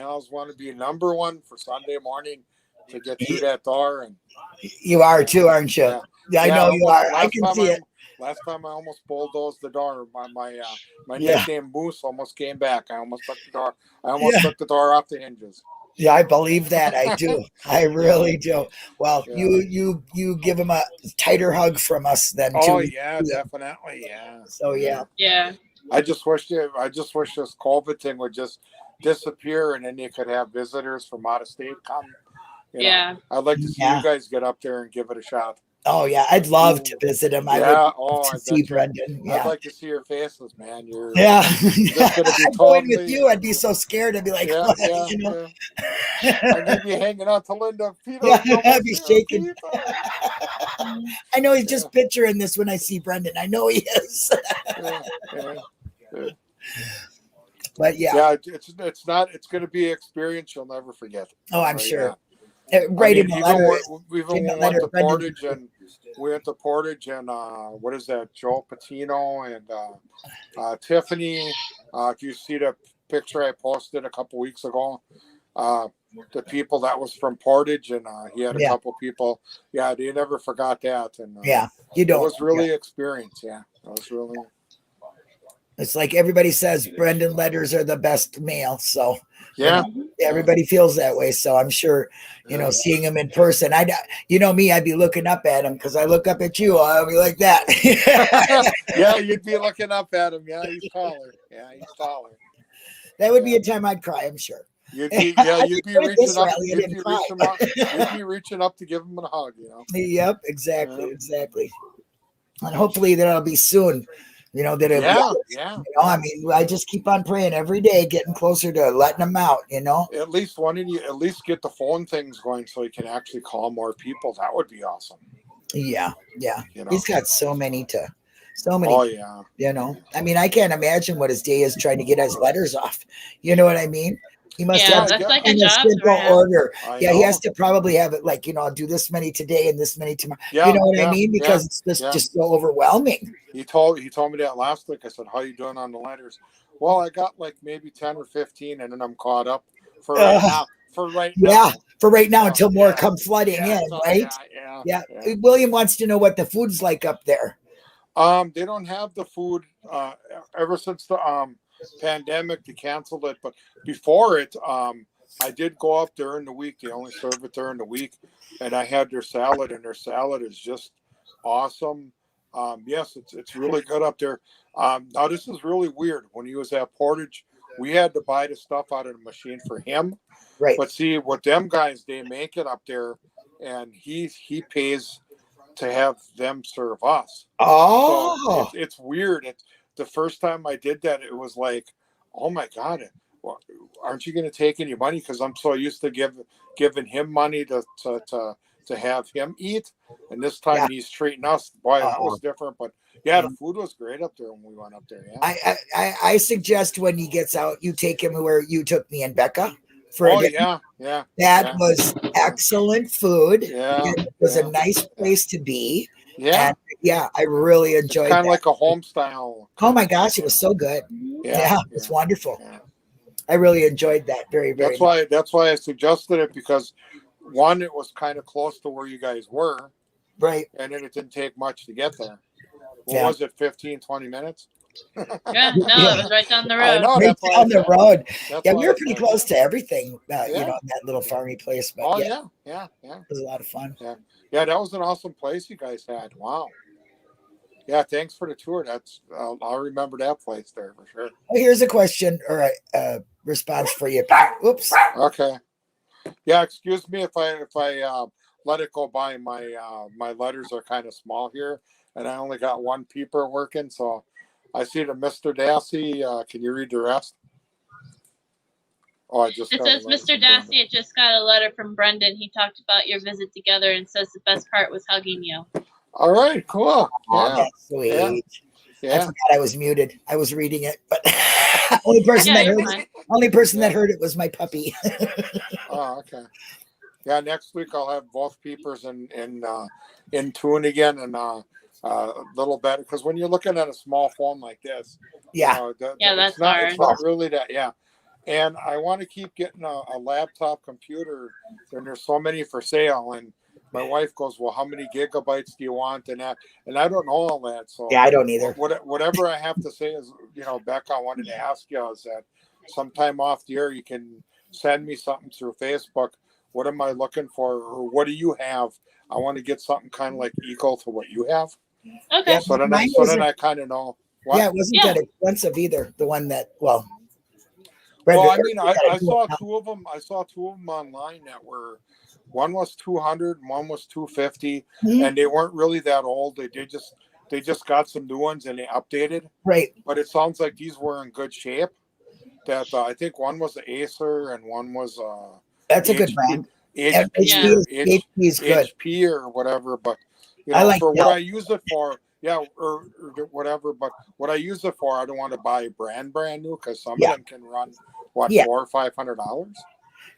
always want to be number 1 for Sunday morning to get through that door. And you are too, aren't you? Yeah, I know you are. I can see it. Last time I almost bulldozed the door. My nickname Moose almost came back. I almost took the door. Took the door off the hinges. Yeah, I believe that. I do. I really do. Well, you give him a tighter hug from us then too. Oh yeah, definitely. Yeah. So yeah. Yeah. I just wish this COVID thing would just disappear, and then you could have visitors from out of state come. Yeah. I'd like to see you guys get up there and give it a shot. Oh yeah, I'd love to visit him. I would to see Brendan. Yeah. I'd like to see your faces, man. You're just gonna be going with you. I'd be so scared. I'd be like, what? You know? I'd be hanging out to Linda. I'd be shaking. I know he's just picturing this when I see Brendan. I know he is. But yeah, it's going to be an experice you'll never forget. Oh, I'm sure. Right in the letter. We went to Portage, and we went to Portage, and what is that? Joe Patino and Tiffany. If you see the picture I posted a couple weeks ago, the people that was from Portage, and he had a couple people. Yeah, they never forgot that. And you don't. It was really experience. Yeah, it was really. It's like everybody says Brendan letters are the best mail. So everybody feels that way. So I'm sure, seeing him in person, me, I'd be looking up at him because I look up at you. I'll be like that. Yeah, you'd be looking up at him. Yeah, he's taller. That would be a time I'd cry, I'm sure. You'd be reaching up. You'd be reaching up to give him a hug. Yep, exactly. And hopefully that'll be soon. I mean, I just keep on praying every day, getting closer to letting them out, At least one of you, at least get the phone things going so you can actually call more people. That would be awesome. Yeah. He's got so many. Oh, yeah. I mean, I can't imagine what his day is trying to get his letters off. You know what I mean? He must have that's like a in job. Simple order. He has to probably have it like, I'll do this many today and this many tomorrow. You know what I mean? Because it's just so overwhelming. He told me that last week. I said, "How you doing on the letters?" Well, I got like maybe 10 or 15, and then I'm caught up for right now. For right now until more come flooding in, right? Yeah. William wants to know what the food's like up there. They don't have the food ever since the pandemic. They canceled it, but before it, I did go up during the week. They only serve it during the week, and I had their salad, and their salad is just awesome. Yes, it's really good up there. Now this is really weird. When he was at Portage, we had to buy the stuff out of the machine for him. Right. But see, what them guys, they make it up there, and he pays to have them serve us. Oh, so it's weird. The first time I did that, it was like, oh my God, aren't you going to take any money? Because I'm so used to giving him money to have him eat, and this time he's treating us. Boy, that was different. But the food was great up there when we went up there. Yeah. I suggest when he gets out, you take him where you took me and Becca. That was excellent food. It was a nice place to be. And I really enjoyed it. Kind of like a home style. Oh my gosh, it was so good. It's wonderful. I really enjoyed that very, very much. That's why I suggested it, because one, it was kind of close to where you guys were. Right. And then it didn't take much to get there. What was it, 15, 20 minutes? It was right down the road. I know, right down the road. We were pretty close to everything, in that little farmy place. But yeah. It was a lot of fun. Yeah, that was an awesome place you guys had. Wow. Yeah, thanks for the tour. I'll remember that place there for sure. Well, here's a question or a response for you. Oops. Okay. Yeah, excuse me if I let it go by. My letters are kind of small here, and I only got one peeper working. So I see the Mr. Dassey. Can you read the rest? Oh, it says, Mr. Dassey, I just got a letter from Brendan. He talked about your visit together and says the best part was hugging you. All right, cool. That's sweet. I forgot I was muted. I was reading it, but only person that heard it was my puppy. Oh, okay. Yeah, next week I'll have both peepers in tune again, and a little better, because when you're looking at a small phone like this, that's hard. It's not really that. Yeah. And I want to keep getting a laptop computer, and there's so many for sale. And my wife goes, "Well, how many gigabytes do you want?" And I don't know all that. So I don't either. Whatever I have to say is, Becca, I wanted to ask you is that sometime off the air you can send me something through Facebook. What am I looking for? Or what do you have? I want to get something kind of like equal to what you have. Okay. Yeah, So then I kind of know. What? Yeah, it wasn't that expensive either. The one that, well, I mean, I saw two of them. I saw two of them online that were, one was 200 and one was 250, and they weren't really that old. They just got some new ones and they updated. Right. But it sounds like these were in good shape. That I think one was the Acer and one was that's a good brand. HP is good. HP or whatever. But you know, I like for Dell. what I use it for, or whatever. But what I use it for, I don't want to buy brand new because some of them can run $400 or $500.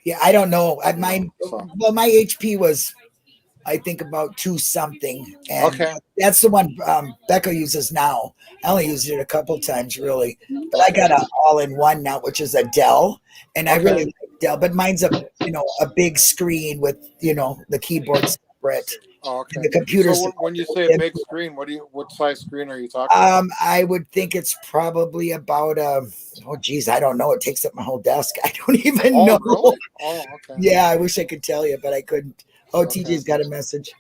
Yeah, I don't know. My HP was, I think, about 2 something, and that's the one Becca uses now. I only used it a couple times, really, but I got an all-in-one now, which is a Dell, and I really like Dell. But mine's a big screen with the keyboard separate. Oh, okay. And the computer. So when you say a big screen, what size screen are you talking about? I would think it's probably about I don't know. It takes up my whole desk. I don't even know. Really? Oh, okay. Yeah, I wish I could tell you, but I couldn't. Oh, TJ's got a message.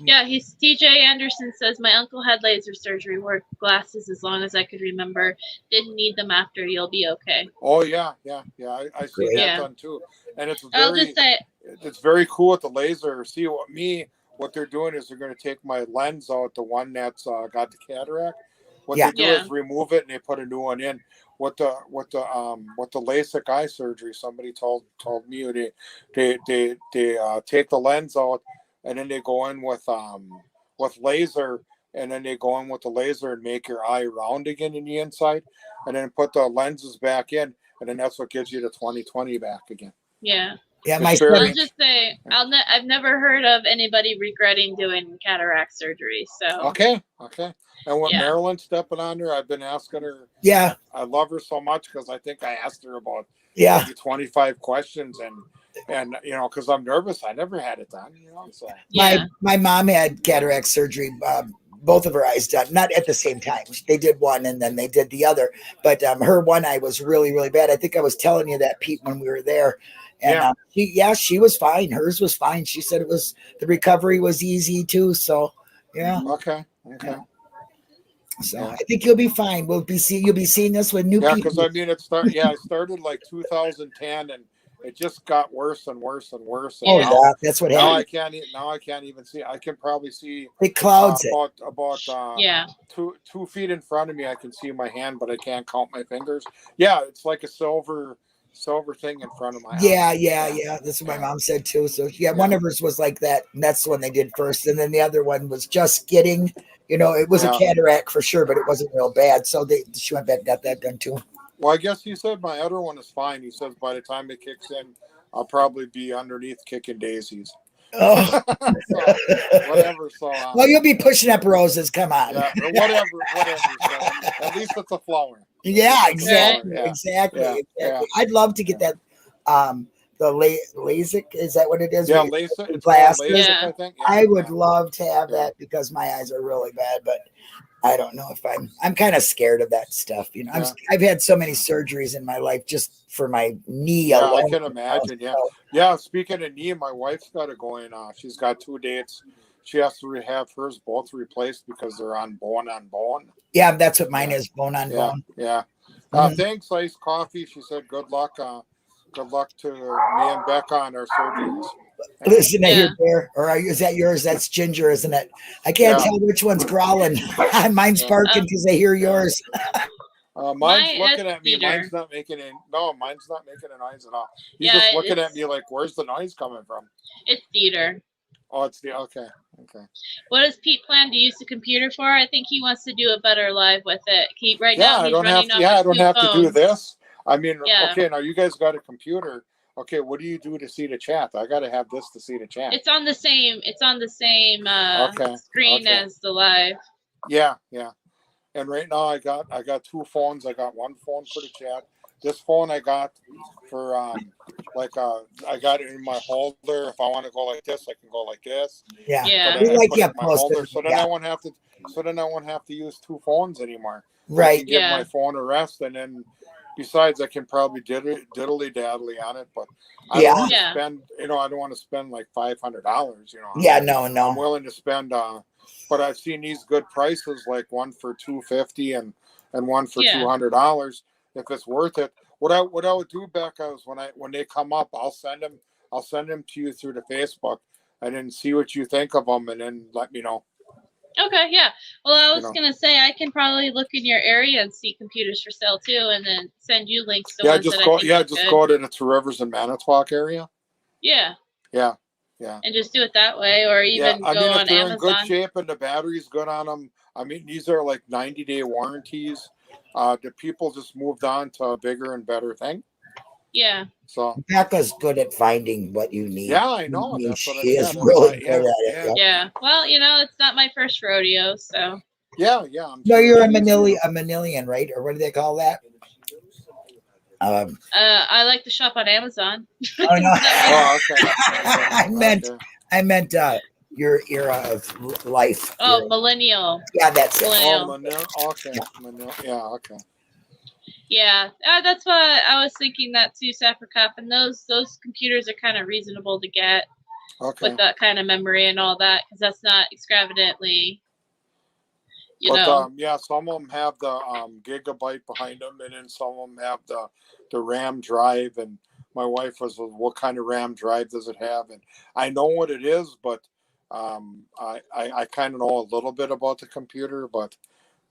Yeah, TJ Anderson says my uncle had laser surgery, wore glasses as long as I could remember. Didn't need them after. You'll be okay. Oh yeah. I see that done too, and it's very cool with the laser. See what they're doing is they're going to take my lens out, the one that's got the cataract. What they do is remove it and they put a new one in. What the LASIK eye surgery, somebody told me they take the lens out and then they go in with laser, and then they go in with the laser and make your eye round again in the inside, and then put the lenses back in, and then that's what gives you the 20/20 back again. Yeah. Yeah, I'll just say I've never heard of anybody regretting doing cataract surgery. So okay. And with Marilyn stepping on her, I've been asking her. Yeah, I love her so much because I think I asked her about 25 questions, and because I'm nervous, I never had it done. So my mom had cataract surgery. Both of her eyes done, not at the same time. They did one and then they did the other. But her one eye was really, really bad. I think I was telling you that, Pete, when we were there. And she was fine. Hers was fine. She said the recovery was easy too. So Okay. Yeah. So I think you'll be fine. You'll be seeing this with new people. Yeah, because I mean it started like 2010 and it just got worse and worse and worse. And that's what happened. Now I can't even see. I can probably see it clouds about 2 feet in front of me. I can see my hand, but I can't count my fingers. Yeah, it's like a silver thing in front of my eye. Yeah. That's what my mom said too. So one of hers was like that, and that's the one they did first, and then the other one was just getting. It was a cataract for sure, but it wasn't real bad. So she went back and got that done too. Well, I guess he said my other one is fine. He says by the time it kicks in, I'll probably be underneath kicking daisies. Oh, so, whatever. So, well, you'll be pushing up roses. Come on. Yeah, whatever. So, at least it's a flower. Yeah, exactly. Yeah. I'd love to get that. The LASIK, is that what it is? Yeah, LASIK. Glasses. LASIK, I think. Yeah. I would love to have that because my eyes are really bad, but I don't know if I'm kind of scared of that stuff. I've had so many surgeries in my life just for my knee alone. I can imagine. Yeah. Speaking of knee, my wife's got it going. She's got 2 dates. She has to have hers both replaced because they're on bone. Yeah, that's what mine is, bone on bone. Yeah. Thanks, Iced Coffee. She said good luck. Good luck to me and Becca on our surgeries. Listen to your bear, or is that yours? That's Ginger, isn't it? I can't tell which one's growling. Mine's barking because I hear yours. Mine's looking at me. Mine's not making any. No, mine's not making a noise at all. He's just looking at me like, "Where's the noise coming from?" It's Dieter. Oh, it's okay. What does Pete plan to use the computer for? I think he wants to do a better live with it. Now he's running off. I don't have to do this. I mean, okay, now you guys got a computer. Okay, what do you do to see the chat? I got to have this to see the chat. It's on the same screen as the live. Yeah. And right now I got 2 phones. I got one phone for the chat. This phone I got for I got it in my holder. If I want to go like this, I can go like this. Yeah. We like my holder. So then I won't have to use 2 phones anymore. Right. I can give my phone a rest, and then besides I can probably diddly daddly on it, but I don't want to spend, I don't want to spend like $500, Yeah, no. I'm willing to spend, but I've seen these good prices, like one for $250 and one for $200. If it's worth it, what I would do, Becca, is when they come up, I'll send them to you through the Facebook, and then see what you think of them, and then let me know. Okay, yeah. Well, I was gonna say I can probably look in your area and see computers for sale too, and then send you links to ones that I think go to the Two Rivers and Manitowoc area. Yeah. Yeah. And just do it that way, or even go on Amazon. If they're in good shape and the battery's good on them, I mean, these are like 90-day warranties. The people just moved on to a bigger and better thing. Yeah. So Becca's good at finding what you need. Yeah, I know. That's what she is really good at it. Yeah. Well, it's not my first rodeo, so. Yeah. No, you're a Manilian, right? Or what do they call that? I like to shop on Amazon. Oh no. Oh, okay. I meant your era of life. Oh, millennial. Yeah, that's it. Millennial. Okay. Yeah. Okay. Yeah, that's why I was thinking that too, Sapricop, and those computers are kind of reasonable to get with that kind of memory and all that, because that's not extravagantly, some of them have the gigabyte behind them, and then some of them have the RAM drive. And my wife was, what kind of RAM drive does it have? And I know what it is, but I kind of know a little bit about the computer, but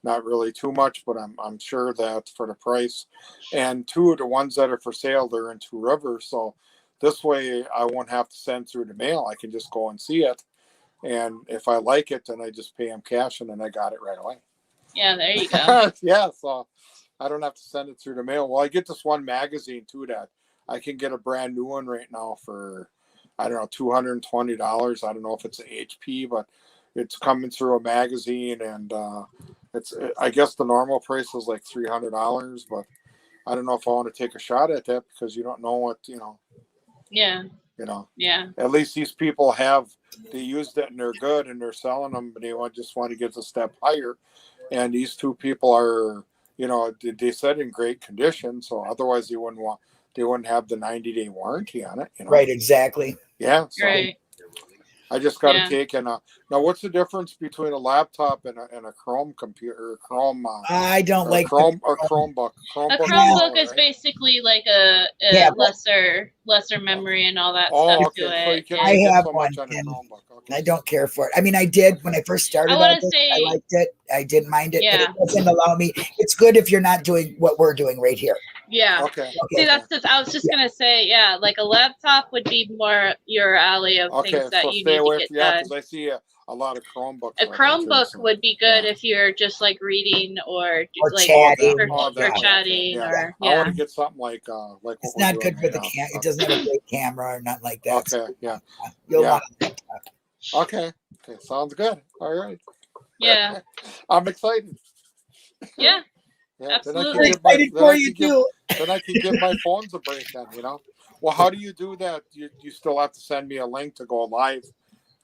not really too much, but I'm sure that for the price. And two of the ones that are for sale, they're in Two Rivers. So this way I won't have to send through the mail. I can just go and see it. And if I like it, then I just pay them cash, and then I got it right away. Yeah, there you go. Yeah, so I don't have to send it through the mail. Well, I get this one magazine too that I can get a brand new one right now for, I don't know, $220. I don't know if it's an HP, but it's coming through a magazine, and I guess the normal price is like $300, but I don't know if I want to take a shot at that, because you don't know what, Yeah. Yeah. At least these people they used it and they're good and they're selling them, but they just want to get a step higher. And these two people are, they said in great condition, so otherwise they wouldn't have the 90-day warranty on it. Right, exactly. Yeah. So right. I just got to take now. What's the difference between a laptop and a Chrome computer? Chrome. I don't like Chrome or Chromebook. A Chromebook is basically like a lesser memory and all that stuff to it. So I have one. I don't care for it. I mean, I did when I first started. I liked it. I didn't mind it. Yeah. But it doesn't allow me. It's good if you're not doing what we're doing right here. Yeah. Okay. See, I was just gonna say, like a laptop would be more your alley of things that you need to get done. Because I see a lot of Chromebooks. A Chromebook would be good if you're just like reading or like chatting, or chatting, or I want to get something like it's not good for the camera. It doesn't have a great camera or nothing like that. Okay. Yeah. You'll want it. Okay. Sounds good. All right. Yeah. I'm excited. Yeah. Yeah, absolutely. Then I can give my phones a break then, Well, how do you do that? You still have to send me a link to go live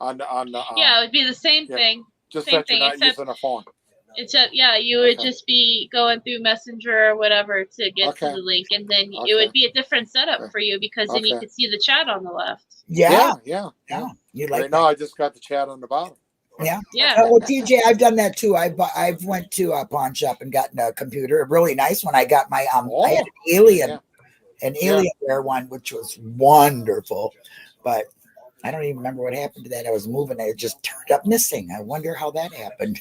on the it would be the same thing. Just same that you're not using a phone. You would just be going through Messenger or whatever to get to the link, and then it would be a different setup for you, because then you could see the chat on the left. Yeah. You like right now I just got the chat on the bottom. Yeah. Well, TJ, I've done that too. I've went to a pawn shop and gotten a computer, a really nice one. I got my I had an Alienware one, which was wonderful, but I don't even remember what happened to that. I was moving, it just turned up missing. I wonder how that happened.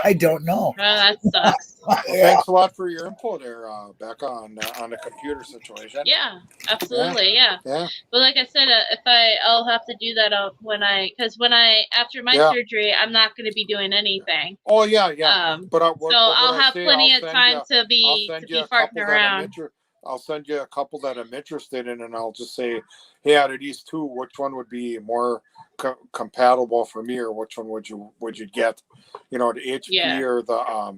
I don't know. That sucks. Thanks a lot for your input there, Becca, on the computer situation. Yeah, absolutely. Yeah. But like I said, I'll have to do that because after my surgery, I'm not going to be doing anything. Oh yeah. But I'll have plenty of time to be farting around. I'll send you a couple that I'm interested in, and I'll just say, hey, out of these two, which one would be more compatible for me, or which one would you get? The HP or the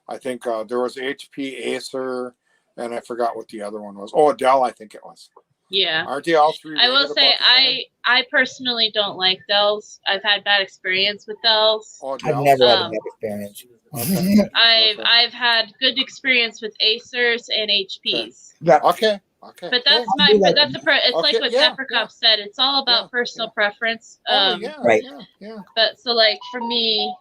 I think there was HP, Acer, and I forgot what the other one was. Oh, Dell, I think it was. Yeah. Aren't they all three? I will rated say about the same? I personally don't like Dells. I've had bad experience with Dells. Oh, I've Dells? never had a bad experience. Okay. I've had good experience with Acers and HPs. Yeah. Okay. But that's it's like what Peppercup said. It's all about personal preference. Right. Yeah. But so like for me,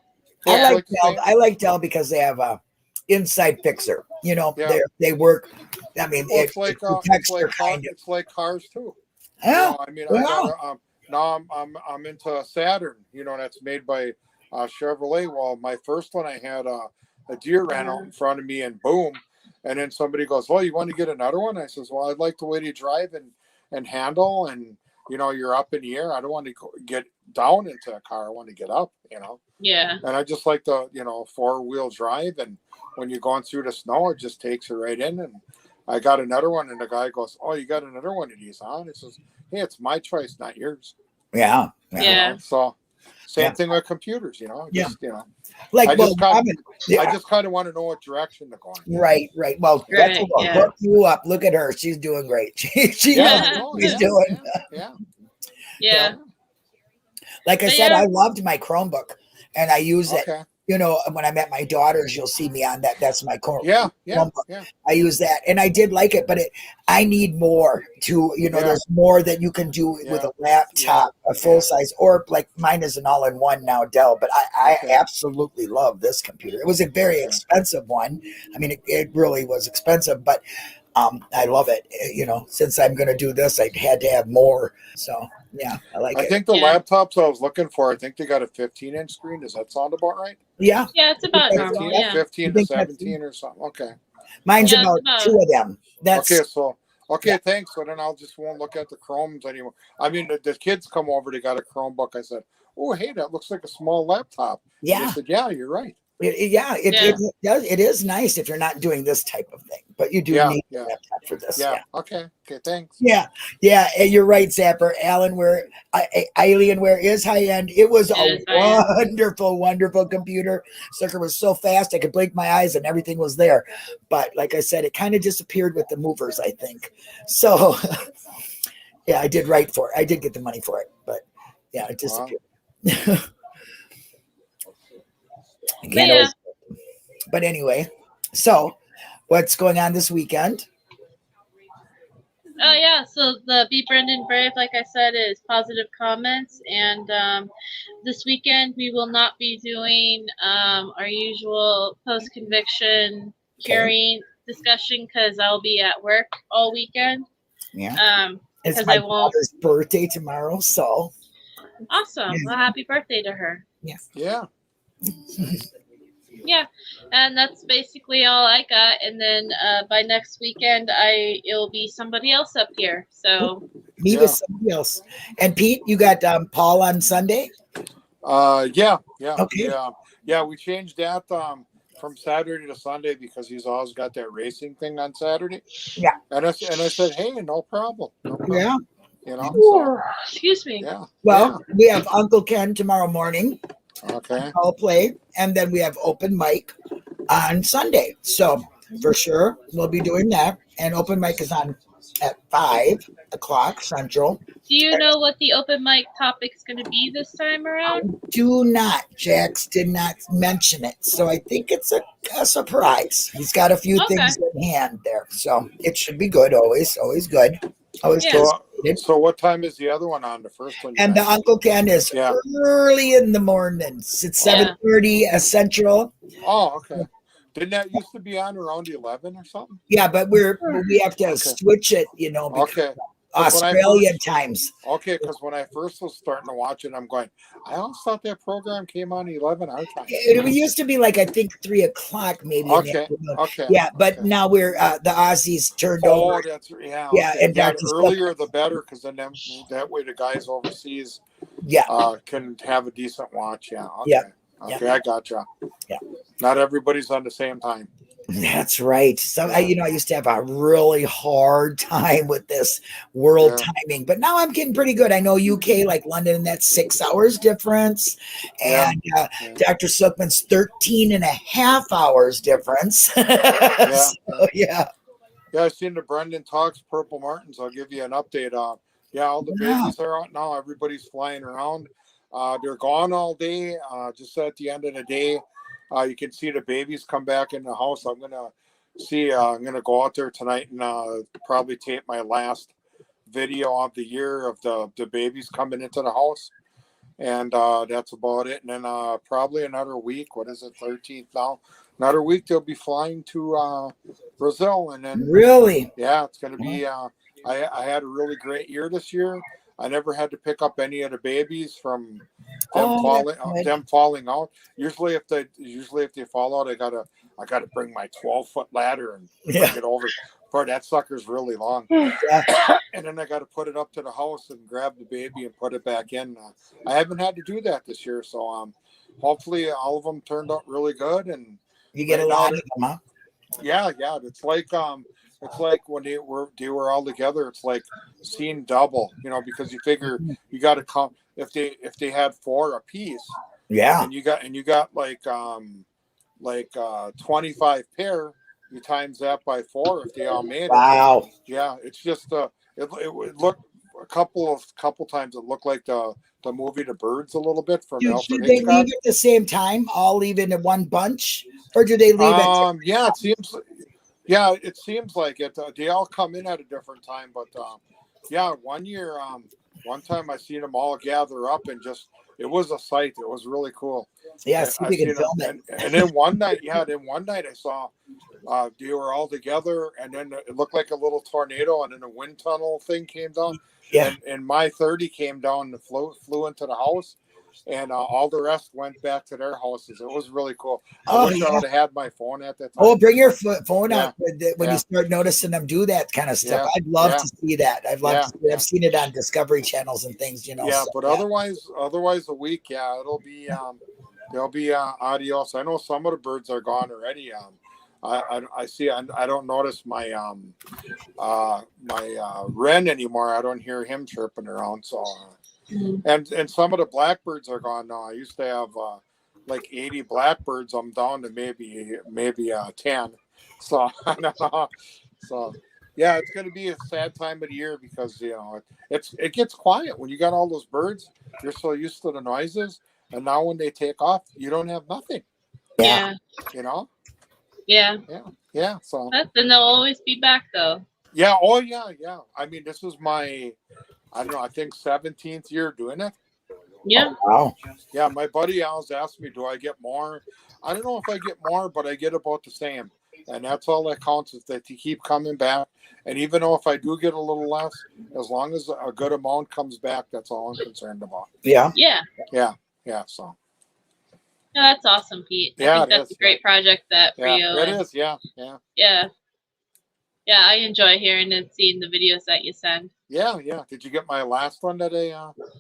I like Dell because they have a inside fixer. You know, they work. I mean, Well, it's like it's like cars too. Yeah. You know, I mean, I got now I'm into Saturn. You know, that's made by Chevrolet. Well, my first one I had a deer ran out in front of me and boom. And then somebody goes, "Well, you want to get another one?" I says, "Well, I'd like the way you drive and handle, and you know, you're up in the air. I don't want to get down into a car. I want to get up, you know." Yeah. And I just like the 4-wheel drive, and when you're going through the snow, it just takes you right in. And I got another one, and the guy goes, "Oh, you got another one of these, huh?" And he says, "Hey, it's my choice, not yours." Yeah. You know? So same thing with computers, you know. Just, you know. Like, I just kind of want to know what direction they're going. Right. Well, let's hook you up. Look at her. She's doing great. She's doing. Yeah. Like I said, I loved my Chromebook, and I use it. You know, when I'm at my daughter's, you'll see me on that. That's my Chromebook. Yeah. I use that, and I did like it, but I need more to. You know, there's more that you can do with a laptop, a full size, or like mine is an all-in-one now, Dell. But I absolutely love this computer. It was a very expensive one. I mean, it really was expensive, but I love it. You know, since I'm going to do this, I had to have more. So yeah, I like it. I think the laptops I was looking for, I think they got a 15-inch screen. Does that sound about right? Yeah. Yeah, it's about 15 to 17 or something. Okay. Mine's about 2 of them. That's okay. Thanks. So then won't look at the Chromes anymore. I mean, the kids come over. They got a Chromebook. I said, "Oh, hey, that looks like a small laptop." Yeah. And they said, "Yeah, you're right." It is nice if you're not doing this type of thing, but you do need a laptop for this. Yeah. Okay. Thanks. Yeah. And you're right, Zapper. Alienware is high end. It was wonderful computer. Sucker was so fast I could blink my eyes and everything was there. But like I said, it kind of disappeared with the movers, I think. So yeah, I did write for it. I did get the money for it, but yeah, it disappeared. Wow. But anyway, so what's going on this weekend? So the Be Brendan Brave, like I said, is positive comments, and this weekend we will not be doing our usual post-conviction hearing discussion because I'll be at work all weekend. Yeah. It's my daughter's birthday tomorrow, so awesome. Well, happy birthday to her. Yeah. Yeah, and that's basically all I got. And then by next weekend, it'll be somebody else up here. So meet with somebody else. And Pete, you got Paul on Sunday? Yeah. Okay. Yeah, we changed that from Saturday to Sunday because he's always got that racing thing on Saturday. Yeah. And I said, hey, no problem. Yeah. You know. Excuse me. Yeah. Well, we have Uncle Ken tomorrow morning. Okay. I'll play, and then we have open mic on Sunday. So for sure, we'll be doing that. And open mic is on at 5:00 Central. Do you know what the open mic topic's going to be this time around? Do not. Jax did not mention it, so I think it's a surprise. He's got a few things in hand there, so it should be good. Always good. Always good. So what time is the other one on? The first one? And the Uncle Ken is early in the mornings. It's 7:30 Central. Oh, okay. Didn't that used to be on around 11 or something? Yeah, but we have to switch it, you know, because Australian times. Okay, because when I first was starting to watch it, I'm going, I always thought that program came on 11 our time. It used to be like, I think 3:00 maybe. Okay. Yeah, but now we're the Aussies turned over. Oh, that's and earlier the better, because then that way the guys overseas can have a decent watch. Yeah. Okay. Okay, I gotcha. Yeah. Not everybody's on the same time. That's right. So I used to have a really hard time with this world timing, but now I'm getting pretty good. I know UK, like London, and that's 6 hours difference, and Dr. Sookman's 13 and a half hours difference. So, Yeah, I've seen the Brendan Talks Purple Martins. I'll give you an update. Yeah, all the babies are out now. Everybody's flying around. They're gone all day. Just at the end of the day, you can see the babies come back in the house. I'm gonna go out there tonight and probably tape my last video of the year of the babies coming into the house. And that's about it. And then probably another week. What is it, 13th now? Another week they'll be flying to Brazil. And then really, yeah, it's going to be. I had a really great year this year. I never had to pick up any of the babies from them falling out. Usually, if they fall out, I gotta bring my 12-foot ladder and bring it over. But that sucker's really long. And then I got to put it up to the house and grab the baby and put it back in. I haven't had to do that this year, so hopefully all of them turned out really good. And you get a lot of them, huh? Yeah. It's like when they were all together. It's like seeing double, because you figure you got to come if they had 4 apiece. Yeah. And you got like 25 pair. You times that by 4 if they all made it. Wow. Yeah, it's just it looked a couple times. It looked like the movie The Birds a little bit from Alfred Did they Hitchcock. leave at the same time? All leave in one bunch, or do they leave it? Yeah, it seems. Yeah, it seems like it. They all come in at a different time, but yeah, one year, one time I seen them all gather up and just. It was a sight. It was really cool. Yeah, see if we can film it. And then one night, I saw they were all together, and then it looked like a little tornado, and then a wind tunnel thing came down. Yeah. And my 30 came down and flew into the house, and all the rest went back to their houses. It was really cool. I wish I would have had my phone at that time. Oh, bring your phone out when you start noticing them do that kind of stuff. I'd love to see that. I've seen it on Discovery channels and things, Yeah, so, but otherwise a week, it'll be there'll be adios. I know some of the birds are gone already. I see. I don't notice my wren anymore. I don't hear him chirping around. So. And some of the blackbirds are gone now. I used to have like 80 blackbirds. I'm down to maybe 10. So I don't know. So yeah, it's going to be a sad time of the year because it gets quiet when you got all those birds. You're so used to the noises, and now when they take off, you don't have nothing. Yeah. Yeah. So then they'll always be back though. Yeah. Oh yeah. I mean, this is my. I don't know, I think 17th year doing it. Yeah. Wow. Yeah, my buddy Al's asked me, do I get more? I don't know if I get more, but I get about the same. And that's all that counts is that you keep coming back. And even though if I do get a little less, as long as a good amount comes back, that's all I'm concerned about. Yeah. So. No, that's awesome, Pete. I think that's a great project for you. It is, yeah. Yeah, I enjoy hearing and seeing the videos that you send. Yeah. Did you get my last one that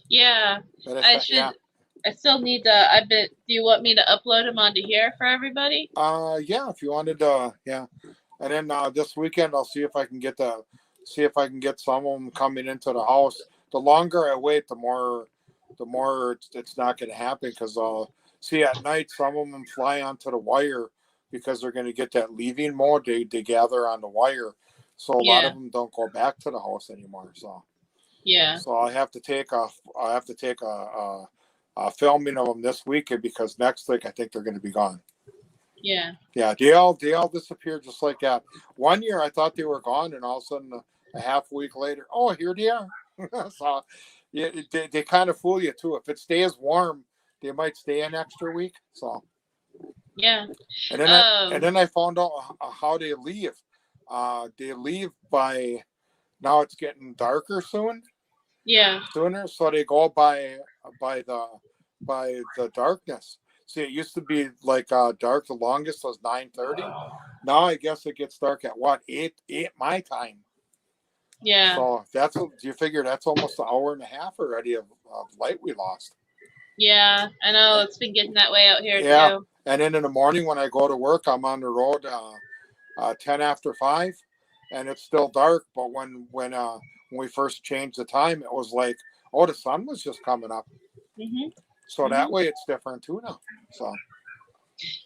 Yeah. I still need to. Do you want me to upload them onto here for everybody? Yeah. If you wanted to, yeah. And then this weekend I'll see if I can get some of them coming into the house. The longer I wait, the more it's not going to happen because see at night some of them fly onto the wire. Because they're going to get that leaving mode, they gather on the wire, so a lot of them don't go back to the house anymore. So so I have to take a filming of them this weekend because next week I think they're going to be gone. Yeah. They all disappeared just like that. One year I thought they were gone, and all of a sudden a half week later, oh, here they are. So yeah, they kind of fool you too. If it stays warm, they might stay an extra week. So. Yeah. And then I found out how they leave. They leave by now it's getting darker soon. Yeah. Sooner, so they go by the darkness. See, it used to be like dark. The longest was 9:30. Now I guess it gets dark at what 8 my time. Yeah. So you figure that's almost an hour and a half already of light we lost. Yeah, I know it's been getting that way out here too. And then in the morning when I go to work, I'm on the road 10 after 5, and it's still dark. But when we first changed the time, it was like, oh, the sun was just coming up. Mm-hmm. So that way it's different too now. So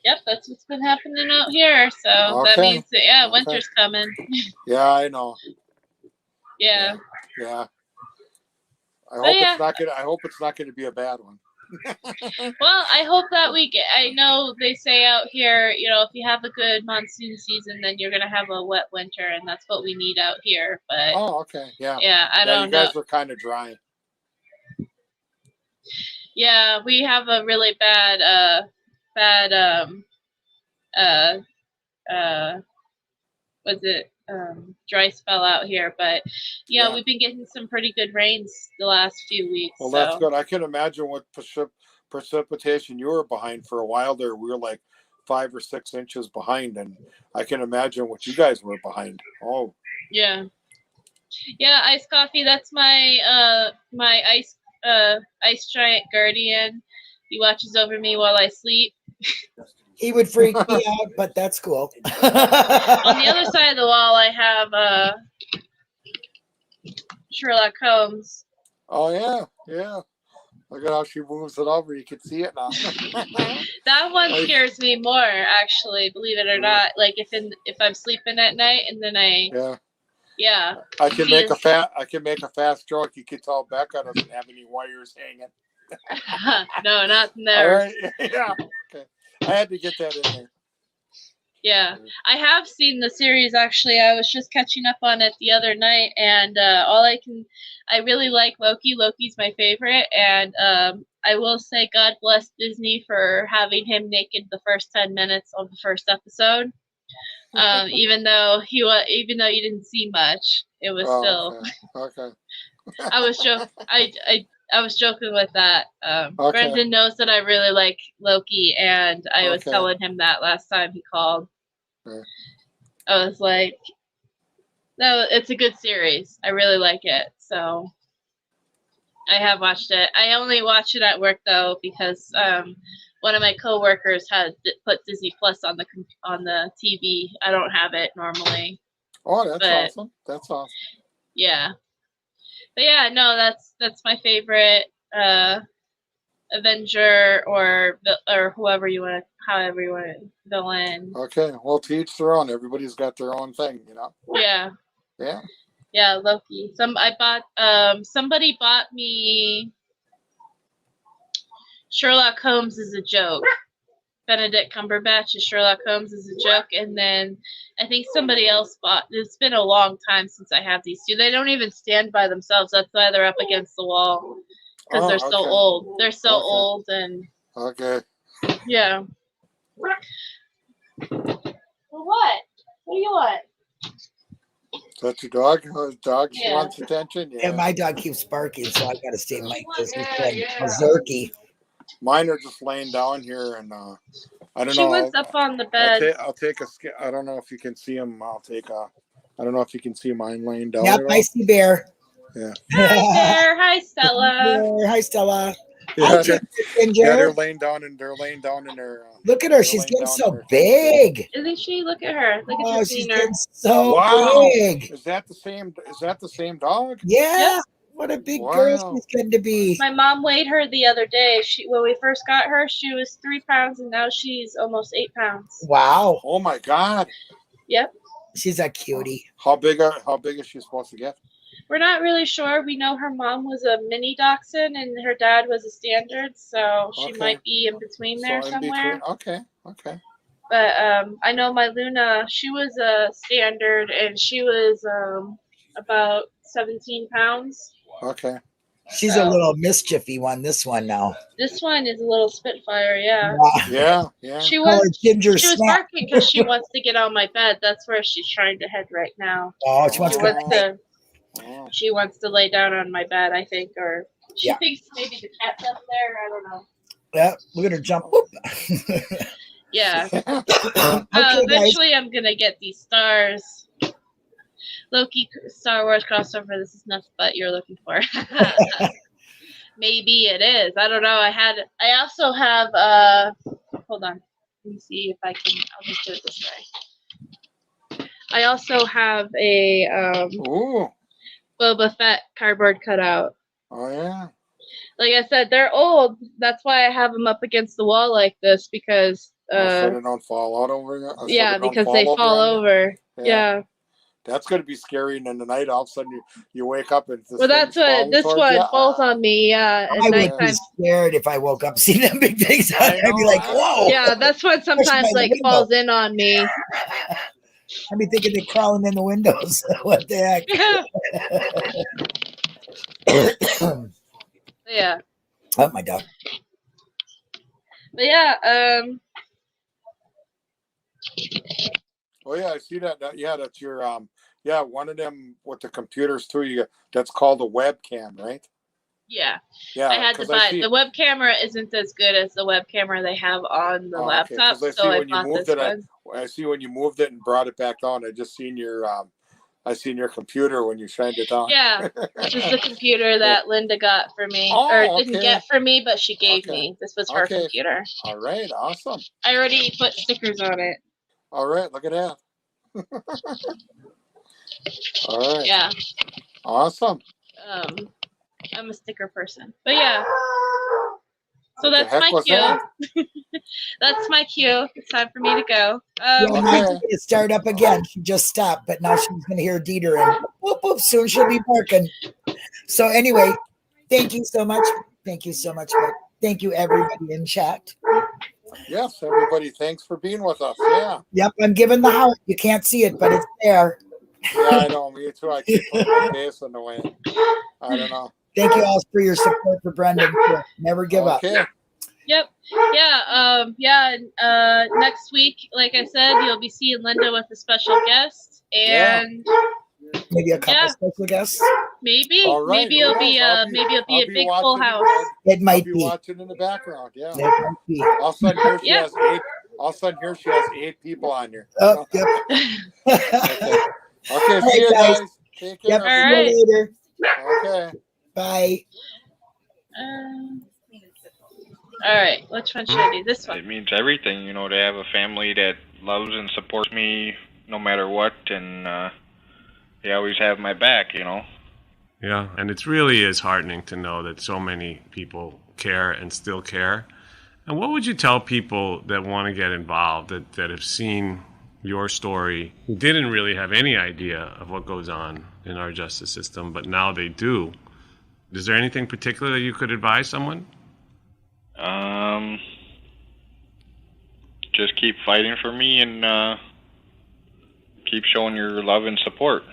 Yep, that's what's been happening out here. So that means that winter's coming. Yeah, I know. Yeah. Yeah. I hope it's not gonna be a bad one. Well, I hope that I know they say out here, if you have a good monsoon season, then you're gonna have a wet winter, and that's what we need out here. But okay, yeah. Yeah, I don't know. You guys are kind of dry. Yeah, we have a really bad dry spell out here, but we've been getting some pretty good rains the last few weeks. Well, that's good. I can imagine what precipitation you were behind for a while there. We were like 5 or 6 inches behind, and I can imagine what you guys were behind. Oh, yeah, Ice Coffee. That's my my ice giant guardian. He watches over me while I sleep. He would freak me out, but that's cool. On the other side of the wall, I have Sherlock Holmes. Oh yeah. Look at how she moves it over. You can see it now. That one scares me more, actually. Believe it or not. Like if I'm sleeping at night and then I can make a fast joke. You can tell Becca doesn't have any wires hanging. No, not in there. All right. Yeah. Okay. I had to get that in there. Yeah, I have seen the series, actually. I was just catching up on it the other night, and I really like Loki. Loki's my favorite, and I will say God bless Disney for having him naked the first 10 minutes of the first episode. Even though you didn't see much, it was still okay. I was joking with that. Brendan knows that I really like Loki, and I was telling him that last time he called. I was like, no, it's a good series. I really like it. So I have watched it. I only watch it at work, though, because one of my coworkers had put Disney Plus on the TV. I don't have it normally. Oh, that's awesome. That's awesome. Yeah. But yeah, no, that's my favorite Avenger or however you want to villain. Okay, well, to each their own. Everybody's got their own thing, Yeah. Yeah. Yeah, Loki. Somebody bought me Sherlock Holmes as a joke. Benedict Cumberbatch as Sherlock Holmes as a joke, and then I think somebody else bought. It's been a long time since I have these two. They don't even stand by themselves. That's why they're up against the wall, because they're so old. They're so old, and yeah. Well, what? What do you want? Is that your dog? Dog wants attention. Yeah, my dog keeps barking, so I got to stay like this. Berserky. Mine are just laying down here, and I don't know. She was up on the bed. I'll take a. I don't know if you can see him. I don't know if you can see mine laying down. Yep, I see Bear. Yeah. Hi, Bear. Hi, Stella. Bear. Hi, Stella. Yeah, they're laying down in their. Look at her. She's getting so big. Isn't she? Look at her. Look at her. She's getting so big. Is that the same dog? Yeah. Yep. What a big girl she's getting to be. My mom weighed her the other day. When we first got her, she was 3 pounds, and now she's almost 8 pounds. Wow. Oh my God. Yep. She's a cutie. How big is she supposed to get? We're not really sure. We know her mom was a mini dachshund and her dad was a standard, so she might be in between there somewhere. Okay. But I know my Luna, she was a standard and she was about 17 pounds. Okay. She's a little mischiefy one. This one now. This one is a little Spitfire, yeah. Yeah. She was barking because she wants to get on my bed. That's where she's trying to head right now. Oh, she wants to lay down on my bed, I think, or she thinks maybe the cat's up there. I don't know. Yeah, we're gonna jump. Whoop. Yeah. Eventually, I'm gonna get these stars. Loki Star Wars crossover. This is nothing but you're looking for. Maybe it is. I don't know. I also have. Hold on. Let me see if I can. I'll just do it this way. I also have a Boba Fett cardboard cutout. Oh yeah. like I said, they're old. That's why I have them up against the wall like this because so they don't fall out over you? Yeah, because they fall over. Yeah. That's going to be scary. And in the night, all of a sudden you wake up and well, that's what this one falls on me. Yeah, at I nighttime. would be scared if I woke up seeing them big things. I'd be like, whoa. Yeah, that's what sometimes like falls in on me. I'd be thinking they're crawling in the windows. What the heck? Yeah. Oh, my dog. But yeah, oh yeah, I see that. Yeah, that's your yeah, one of them with the computers too. That's called a webcam, right? Yeah. Yeah. I had to buy it. The web camera isn't as good as the web camera they have on the laptop. Okay. So I bought this one. I see when you moved it and brought it back on. I just seen your I seen your computer when you shined it on. Yeah, this is the computer that Linda got for me, or didn't get for me, but she gave me. This was her computer. All right, awesome. I already put stickers on it. All right, look at that. All right. Yeah. Awesome. I'm a sticker person, but yeah. So that's my cue. That's my cue. It's time for me to go. It started up again. She just stopped, but now she's going to hear Dieter and whoop, whoop, soon she'll be barking. So anyway, thank you so much. Thank you so much. Thank you, everybody in chat. Yes, everybody. Thanks for being with us. Yeah. Yep, I'm giving the heart. You can't see it, but it's there. Yeah, I know. Me too. I keep putting my face in the way. I don't know. Thank you all for your support for Brendan. Never give up. Yep. Yeah. Next week, like I said, you'll be seeing Linda with a special guest, and maybe a couple special guests. Maybe. Right. Maybe it'll be a big full house. It might be watching in the background. Yeah. It might be. All of a sudden here she has 8. All of a sudden here she has 8 people on here. Oh, yep. Okay. See you guys. Take care. Yep. See you later. Okay. Bye. All right, which one should I do? This one. It means everything, you know, to have a family that loves and supports me no matter what, and they always have my back, you know. Yeah, and it really is heartening to know that so many people care and still care. And what would you tell people that want to get involved, that have seen your story, who didn't really have any idea of what goes on in our justice system, but now they do? Is there anything particular that you could advise someone? Just keep fighting for me and keep showing your love and support.